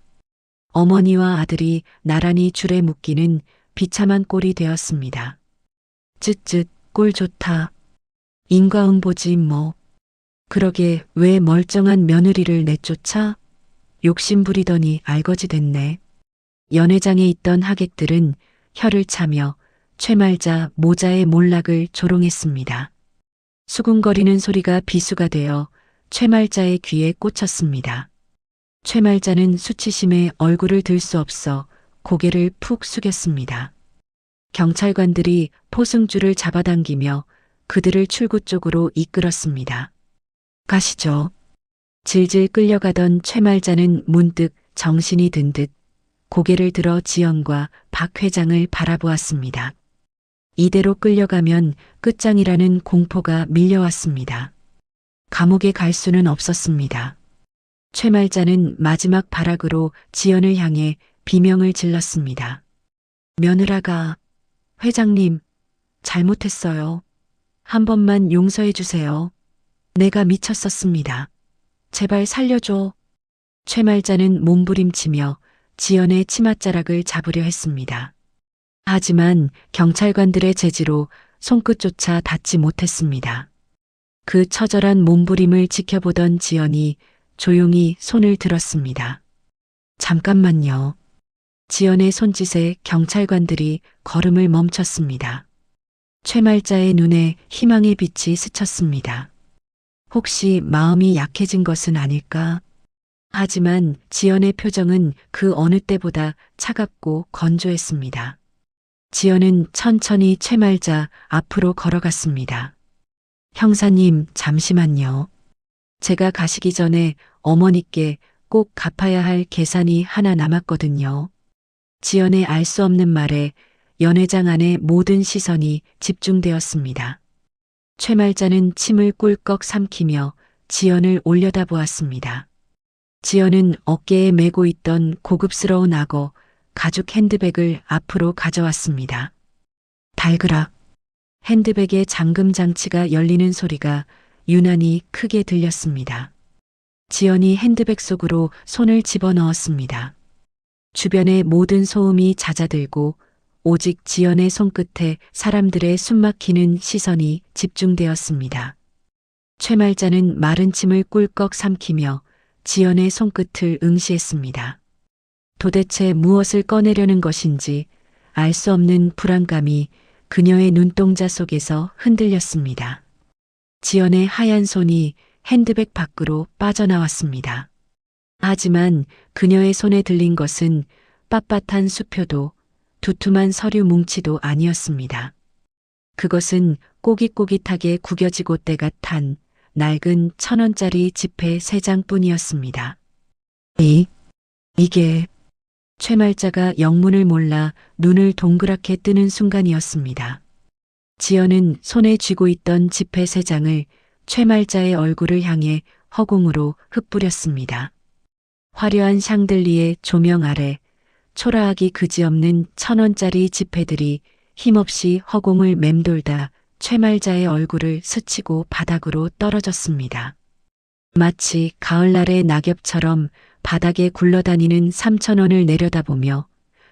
Speaker 2: 어머니와 아들이 나란히 줄에 묶이는 비참한 꼴이 되었습니다. 쯧쯧 꼴 좋다. 인과응보지 뭐. 그러게 왜 멀쩡한 며느리를 내쫓아? 욕심 부리더니 알거지 됐네. 연회장에 있던 하객들은 혀를 차며 최말자 모자의 몰락을 조롱했습니다. 수군거리는 소리가 비수가 되어 최말자의 귀에 꽂혔습니다. 최말자는 수치심에 얼굴을 들 수 없어 고개를 푹 숙였습니다. 경찰관들이 포승줄을 잡아당기며 그들을 출구 쪽으로 이끌었습니다. 가시죠. 질질 끌려가던 최말자는 문득 정신이 든 듯 고개를 들어 지연과 박 회장을 바라보았습니다. 이대로 끌려가면 끝장이라는 공포가 밀려왔습니다. 감옥에 갈 수는 없었습니다. 최말자는 마지막 발악으로 지연을 향해 비명을 질렀습니다. 며느라가, 회장님, 잘못했어요. 한 번만 용서해 주세요. 내가 미쳤었습니다. 제발 살려줘. 최말자는 몸부림치며 지연의 치맛자락을 잡으려 했습니다. 하지만 경찰관들의 제지로 손끝조차 닿지 못했습니다. 그 처절한 몸부림을 지켜보던 지연이 조용히 손을 들었습니다. 잠깐만요. 지연의 손짓에 경찰관들이 걸음을 멈췄습니다. 최말자의 눈에 희망의 빛이 스쳤습니다. 혹시 마음이 약해진 것은 아닐까? 하지만 지연의 표정은 그 어느 때보다 차갑고 건조했습니다. 지연은 천천히 최말자 앞으로 걸어갔습니다. 형사님, 잠시만요. 제가 가시기 전에 어머니께 꼭 갚아야 할 계산이 하나 남았거든요. 지연의 알 수 없는 말에 연회장 안의 모든 시선이 집중되었습니다. 최말자는 침을 꿀꺽 삼키며 지연을 올려다보았습니다. 지연은 어깨에 메고 있던 고급스러운 악어, 가죽 핸드백을 앞으로 가져왔습니다. 달그락. 핸드백의 잠금 장치가 열리는 소리가 유난히 크게 들렸습니다. 지연이 핸드백 속으로 손을 집어넣었습니다. 주변의 모든 소음이 잦아들고 오직 지연의 손끝에 사람들의 숨막히는 시선이 집중되었습니다. 최말자는 마른 침을 꿀꺽 삼키며 지연의 손끝을 응시했습니다. 도대체 무엇을 꺼내려는 것인지 알 수 없는 불안감이 그녀의 눈동자 속에서 흔들렸습니다. 지연의 하얀 손이 핸드백 밖으로 빠져나왔습니다. 하지만 그녀의 손에 들린 것은 빳빳한 수표도 두툼한 서류 뭉치도 아니었습니다. 그것은 꼬깃꼬깃하게 구겨지고 때가 탄 낡은 1,000원짜리 지폐 3장뿐이었습니다. 이게 최말자가 영문을 몰라 눈을 동그랗게 뜨는 순간이었습니다. 지연은 손에 쥐고 있던 지폐 3장을 최말자의 얼굴을 향해 허공으로 흩뿌렸습니다. 화려한 샹들리에 조명 아래 초라하기 그지없는 1,000원짜리 지폐들이 힘없이 허공을 맴돌다 최말자의 얼굴을 스치고 바닥으로 떨어졌습니다. 마치 가을날의 낙엽처럼 바닥에 굴러다니는 3,000원을 내려다보며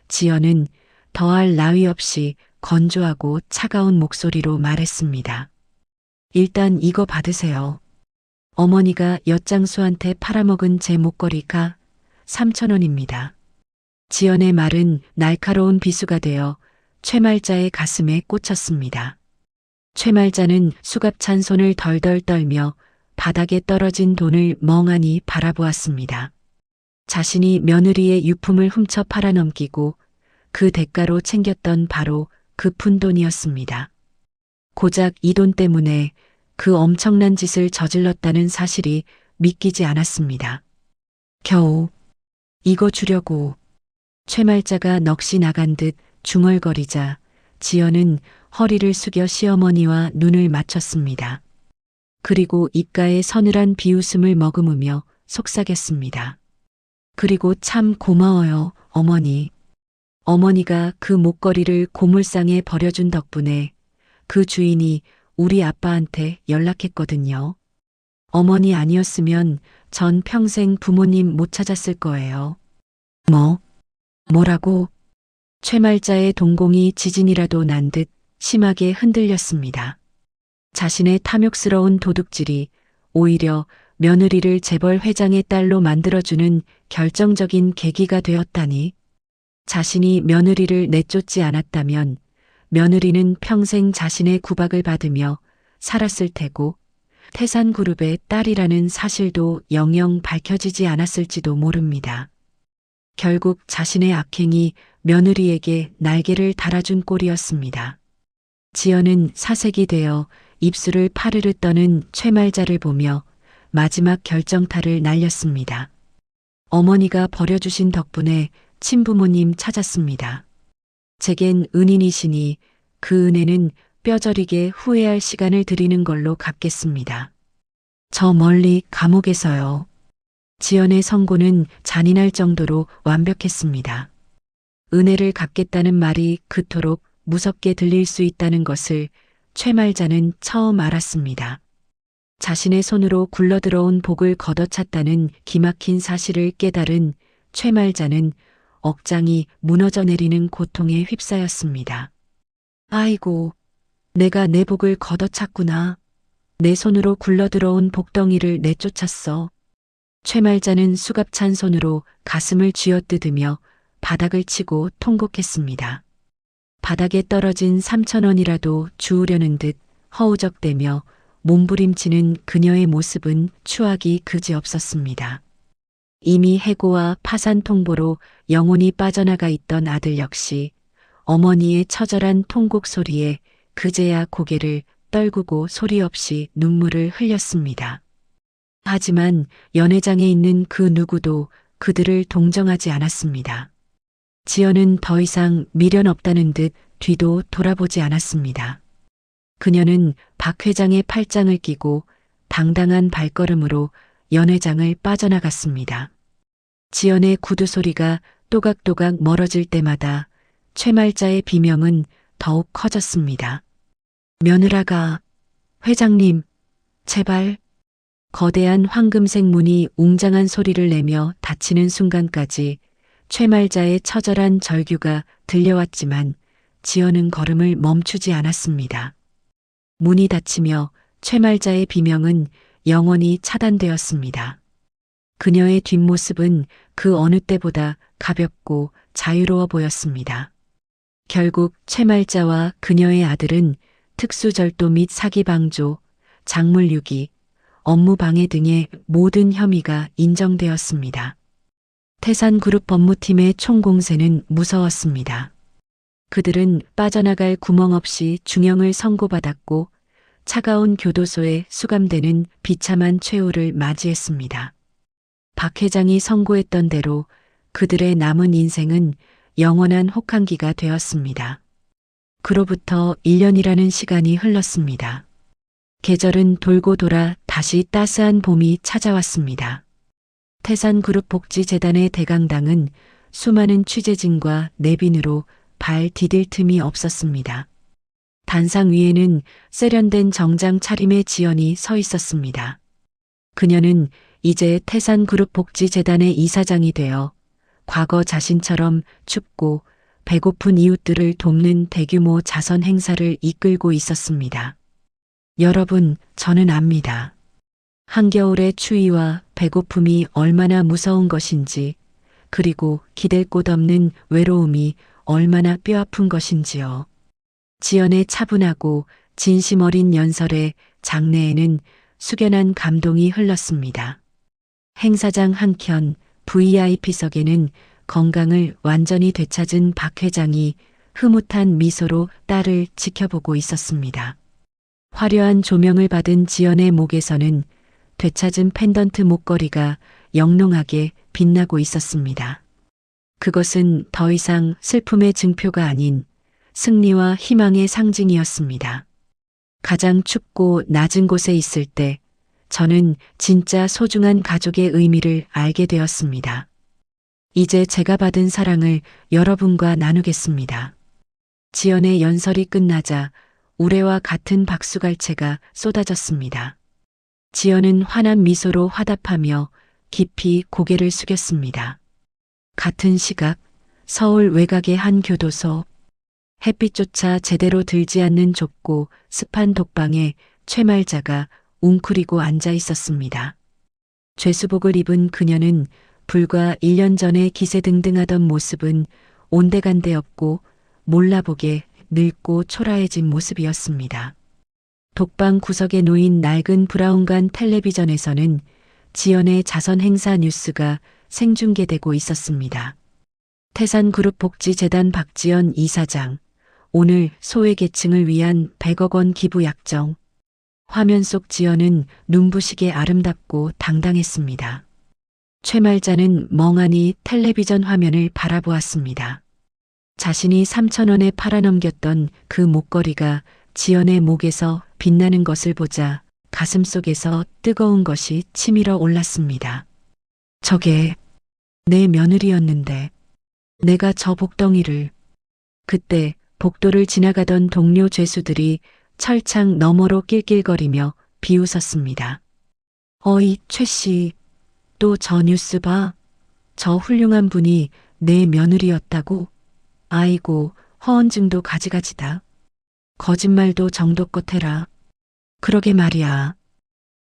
Speaker 2: 지연은 더할 나위 없이 건조하고 차가운 목소리로 말했습니다. 일단 이거 받으세요. 어머니가 엿장수한테 팔아먹은 제 목걸이가 3,000원입니다. 지연의 말은 날카로운 비수가 되어 최말자의 가슴에 꽂혔습니다. 최말자는 수갑찬 손을 덜덜 떨며 바닥에 떨어진 돈을 멍하니 바라보았습니다. 자신이 며느리의 유품을 훔쳐 팔아넘기고 그 대가로 챙겼던 바로 그 푼돈이었습니다. 고작 이 돈 때문에 그 엄청난 짓을 저질렀다는 사실이 믿기지 않았습니다. 겨우 이거 주려고 최말자가 넋이 나간 듯 중얼거리자 지연은 허리를 숙여 시어머니와 눈을 맞췄습니다. 그리고 입가에 서늘한 비웃음을 머금으며 속삭였습니다. 그리고 참 고마워요, 어머니. 어머니가 그 목걸이를 고물상에 버려준 덕분에 그 주인이 우리 아빠한테 연락했거든요. 어머니 아니었으면 전 평생 부모님 못 찾았을 거예요. 뭐라고? 최말자의 동공이 지진이라도 난 듯 심하게 흔들렸습니다. 자신의 탐욕스러운 도둑질이 오히려 며느리를 재벌 회장의 딸로 만들어주는 결정적인 계기가 되었다니. 자신이 며느리를 내쫓지 않았다면 며느리는 평생 자신의 구박을 받으며 살았을 테고 태산그룹의 딸이라는 사실도 영영 밝혀지지 않았을지도 모릅니다. 결국 자신의 악행이 며느리에게 날개를 달아준 꼴이었습니다. 지연은 사색이 되어 입술을 파르르 떠는 최말자를 보며 마지막 결정타를 날렸습니다. 어머니가 버려주신 덕분에 친부모님 찾았습니다. 제겐 은인이시니 그 은혜는 뼈저리게 후회할 시간을 드리는 걸로 갚겠습니다. 저 멀리 감옥에서요. 지연의 선고는 잔인할 정도로 완벽했습니다. 은혜를 갚겠다는 말이 그토록 무섭게 들릴 수 있다는 것을 최말자는 처음 알았습니다. 자신의 손으로 굴러들어온 복을 걷어찼다는 기막힌 사실을 깨달은 최말자는 억장이 무너져 내리는 고통에 휩싸였습니다. 아이고, 내가 내 복을 걷어찼구나. 내 손으로 굴러들어온 복덩이를 내쫓았어. 최말자는 수갑찬 손으로 가슴을 쥐어뜯으며 바닥을 치고 통곡했습니다. 바닥에 떨어진 3,000원이라도 주우려는 듯 허우적대며 몸부림치는 그녀의 모습은 추하기 그지없었습니다. 이미 해고와 파산 통보로 영혼이 빠져나가 있던 아들 역시 어머니의 처절한 통곡 소리에 그제야 고개를 떨구고 소리 없이 눈물을 흘렸습니다. 하지만 연회장에 있는 그 누구도 그들을 동정하지 않았습니다. 지연은 더 이상 미련 없다는 듯 뒤도 돌아보지 않았습니다. 그녀는 박 회장의 팔짱을 끼고 당당한 발걸음으로 연회장을 빠져나갔습니다. 지연의 구두 소리가 또각또각 멀어질 때마다 최말자의 비명은 더욱 커졌습니다. 며느라가, 회장님, 제발, 거대한 황금색 문이 웅장한 소리를 내며 닫히는 순간까지 최말자의 처절한 절규가 들려왔지만 지연은 걸음을 멈추지 않았습니다. 문이 닫히며 최말자의 비명은 영원히 차단되었습니다. 그녀의 뒷모습은 그 어느 때보다 가볍고 자유로워 보였습니다. 결국 최말자와 그녀의 아들은 특수절도 및 사기방조, 작물유기, 업무방해 등의 모든 혐의가 인정되었습니다. 태산그룹 법무팀의 총공세는 무서웠습니다. 그들은 빠져나갈 구멍 없이 중형을 선고받았고 차가운 교도소에 수감되는 비참한 최후를 맞이했습니다. 박 회장이 선고했던 대로 그들의 남은 인생은 영원한 혹한기가 되었습니다. 그로부터 1년이라는 시간이 흘렀습니다. 계절은 돌고 돌아 다시 따스한 봄이 찾아왔습니다. 태산그룹 복지재단의 대강당은 수많은 취재진과 내빈으로 발 디딜 틈이 없었습니다. 단상 위에는 세련된 정장 차림의 지연이 서 있었습니다. 그녀는 이제 태산그룹 복지재단의 이사장이 되어 과거 자신처럼 춥고 배고픈 이웃들을 돕는 대규모 자선 행사를 이끌고 있었습니다. 여러분, 저는 압니다. 한겨울의 추위와 배고픔이 얼마나 무서운 것인지, 그리고 기댈 곳 없는 외로움이 얼마나 뼈아픈 것인지요. 지연의 차분하고 진심 어린 연설의 장내에는 숙연한 감동이 흘렀습니다. 행사장 한켠 VIP석에는 건강을 완전히 되찾은 박 회장이 흐뭇한 미소로 딸을 지켜보고 있었습니다. 화려한 조명을 받은 지연의 목에서는 되찾은 펜던트 목걸이가 영롱하게 빛나고 있었습니다. 그것은 더 이상 슬픔의 증표가 아닌 승리와 희망의 상징이었습니다. 가장 춥고 낮은 곳에 있을 때 저는 진짜 소중한 가족의 의미를 알게 되었습니다. 이제 제가 받은 사랑을 여러분과 나누겠습니다. 지연의 연설이 끝나자 우레와 같은 박수갈채가 쏟아졌습니다. 지연은 환한 미소로 화답하며 깊이 고개를 숙였습니다. 같은 시각 서울 외곽의 한 교도소, 햇빛조차 제대로 들지 않는 좁고 습한 독방에 최말자가 웅크리고 앉아 있었습니다. 죄수복을 입은 그녀는 불과 1년 전에 기세등등하던 모습은 온데간데 없고 몰라보게 늙고 초라해진 모습이었습니다. 독방 구석에 놓인 낡은 브라운관 텔레비전에서는 지연의 자선 행사 뉴스가 생중계되고 있었습니다. 태산그룹 복지재단 박지연 이사장, 오늘 소외계층을 위한 100억 원 기부 약정. 화면 속 지연은 눈부시게 아름답고 당당했습니다. 최말자는 멍하니 텔레비전 화면을 바라보았습니다. 자신이 3,000원에 팔아넘겼던 그 목걸이가 지연의 목에서 빛나는 것을 보자 가슴속에서 뜨거운 것이 치밀어 올랐습니다. 저게 내 며느리였는데 내가 저 복덩이를. 그때 복도를 지나가던 동료 죄수들이 철창 너머로 낄낄거리며 비웃었습니다. 어이 최 씨, 또 저 뉴스 봐. 저 훌륭한 분이 내 며느리였다고? 아이고 허언증도 가지가지다. 거짓말도 정도껏 해라. 그러게 말이야.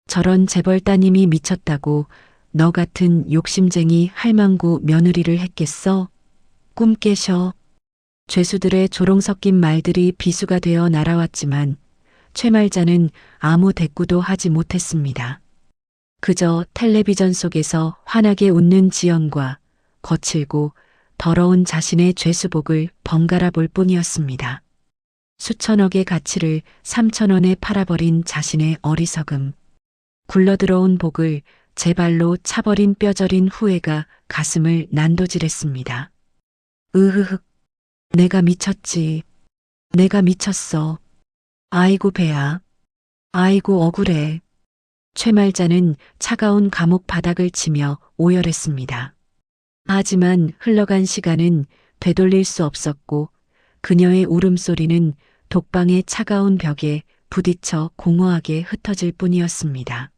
Speaker 2: 저런 재벌 따님이 미쳤다고 너 같은 욕심쟁이 할망구 며느리를 했겠어? 꿈 깨셔. 죄수들의 조롱 섞인 말들이 비수가 되어 날아왔지만 최말자는 아무 대꾸도 하지 못했습니다. 그저 텔레비전 속에서 환하게 웃는 지연과 거칠고 더러운 자신의 죄수복을 번갈아 볼 뿐이었습니다. 수천억의 가치를 3,000원에 팔아버린 자신의 어리석음. 굴러들어온 복을 제 발로 차버린 뼈저린 후회가 가슴을 난도질했습니다. 으흐흑. 내가 미쳤지. 내가 미쳤어. 아이고 배야. 아이고 억울해. 최말자는 차가운 감옥 바닥을 치며 오열했습니다. 하지만 흘러간 시간은 되돌릴 수 없었고 그녀의 울음소리는 독방의 차가운 벽에 부딪혀 공허하게 흩어질 뿐이었습니다.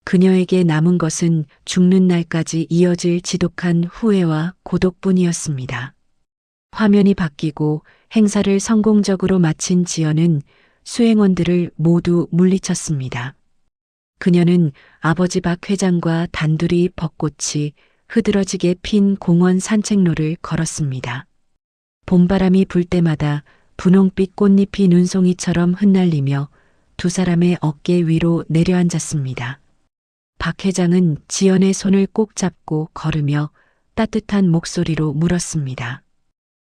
Speaker 2: 그녀에게 남은 것은 죽는 날까지 이어질 지독한 후회와 고독뿐이었습니다. 화면이 바뀌고 행사를 성공적으로 마친 지연은 수행원들을 모두 물리쳤습니다. 그녀는 아버지 박 회장과 단둘이 벚꽃이 흐드러지게 핀 공원 산책로를 걸었습니다. 봄바람이 불 때마다 분홍빛 꽃잎이 눈송이처럼 흩날리며 두 사람의 어깨 위로 내려앉았습니다. 박 회장은 지연의 손을 꼭 잡고 걸으며 따뜻한 목소리로 물었습니다.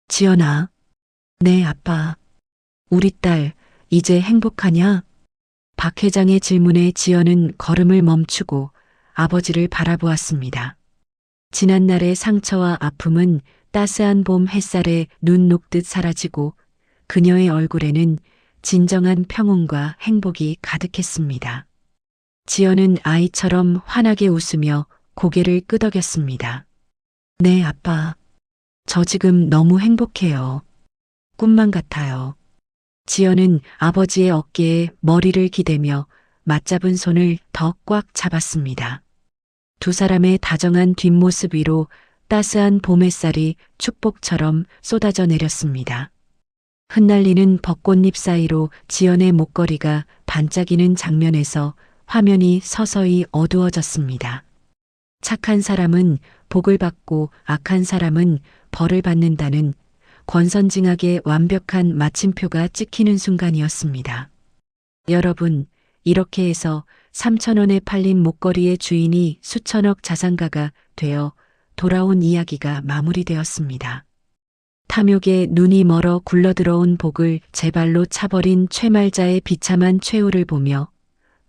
Speaker 2: 지연아, 네, 아빠. 우리 딸, 이제 행복하냐? 박 회장의 질문에 지연은 걸음을 멈추고 아버지를 바라보았습니다. 지난날의 상처와 아픔은 따스한 봄 햇살에 눈 녹듯 사라지고 그녀의 얼굴에는 진정한 평온과 행복이 가득했습니다. 지연은 아이처럼 환하게 웃으며 고개를 끄덕였습니다. 네, 아빠. 저 지금 너무 행복해요. 꿈만 같아요. 지연은 아버지의 어깨에 머리를 기대며 맞잡은 손을 더 꽉 잡았습니다. 두 사람의 다정한 뒷모습 위로 따스한 봄 햇살이 축복처럼 쏟아져 내렸습니다. 흩날리는 벚꽃잎 사이로 지연의 목걸이가 반짝이는 장면에서 화면이 서서히 어두워졌습니다. 착한 사람은 복을 받고 악한 사람은 벌을 받는다는 권선징악의 완벽한 마침표가 찍히는 순간이었습니다. 여러분, 이렇게 해서 3,000원에 팔린 목걸이의 주인이 수천억 자산가가 되어 돌아온 이야기가 마무리되었습니다. 탐욕에 눈이 멀어 굴러들어온 복을 제 발로 차버린 최말자의 비참한 최후를 보며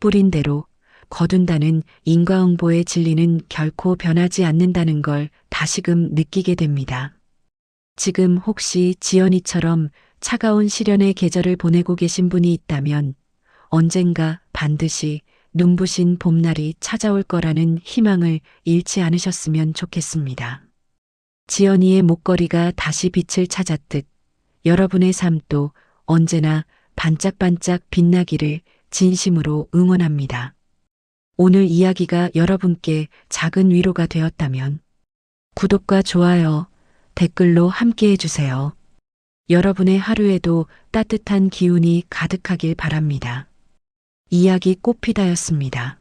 Speaker 2: 뿌린 대로 거둔다는 인과응보의 진리는 결코 변하지 않는다는 걸 다시금 느끼게 됩니다. 지금 혹시 지연이처럼 차가운 시련의 계절을 보내고 계신 분이 있다면 언젠가 반드시 눈부신 봄날이 찾아올 거라는 희망을 잃지 않으셨으면 좋겠습니다. 지연이의 목걸이가 다시 빛을 찾았듯 여러분의 삶도 언제나 반짝반짝 빛나기를 진심으로 응원합니다. 오늘 이야기가 여러분께 작은 위로가 되었다면 구독과 좋아요, 댓글로 함께 해주세요. 여러분의 하루에도 따뜻한 기운이 가득하길 바랍니다. 이야기 꽃피다였습니다.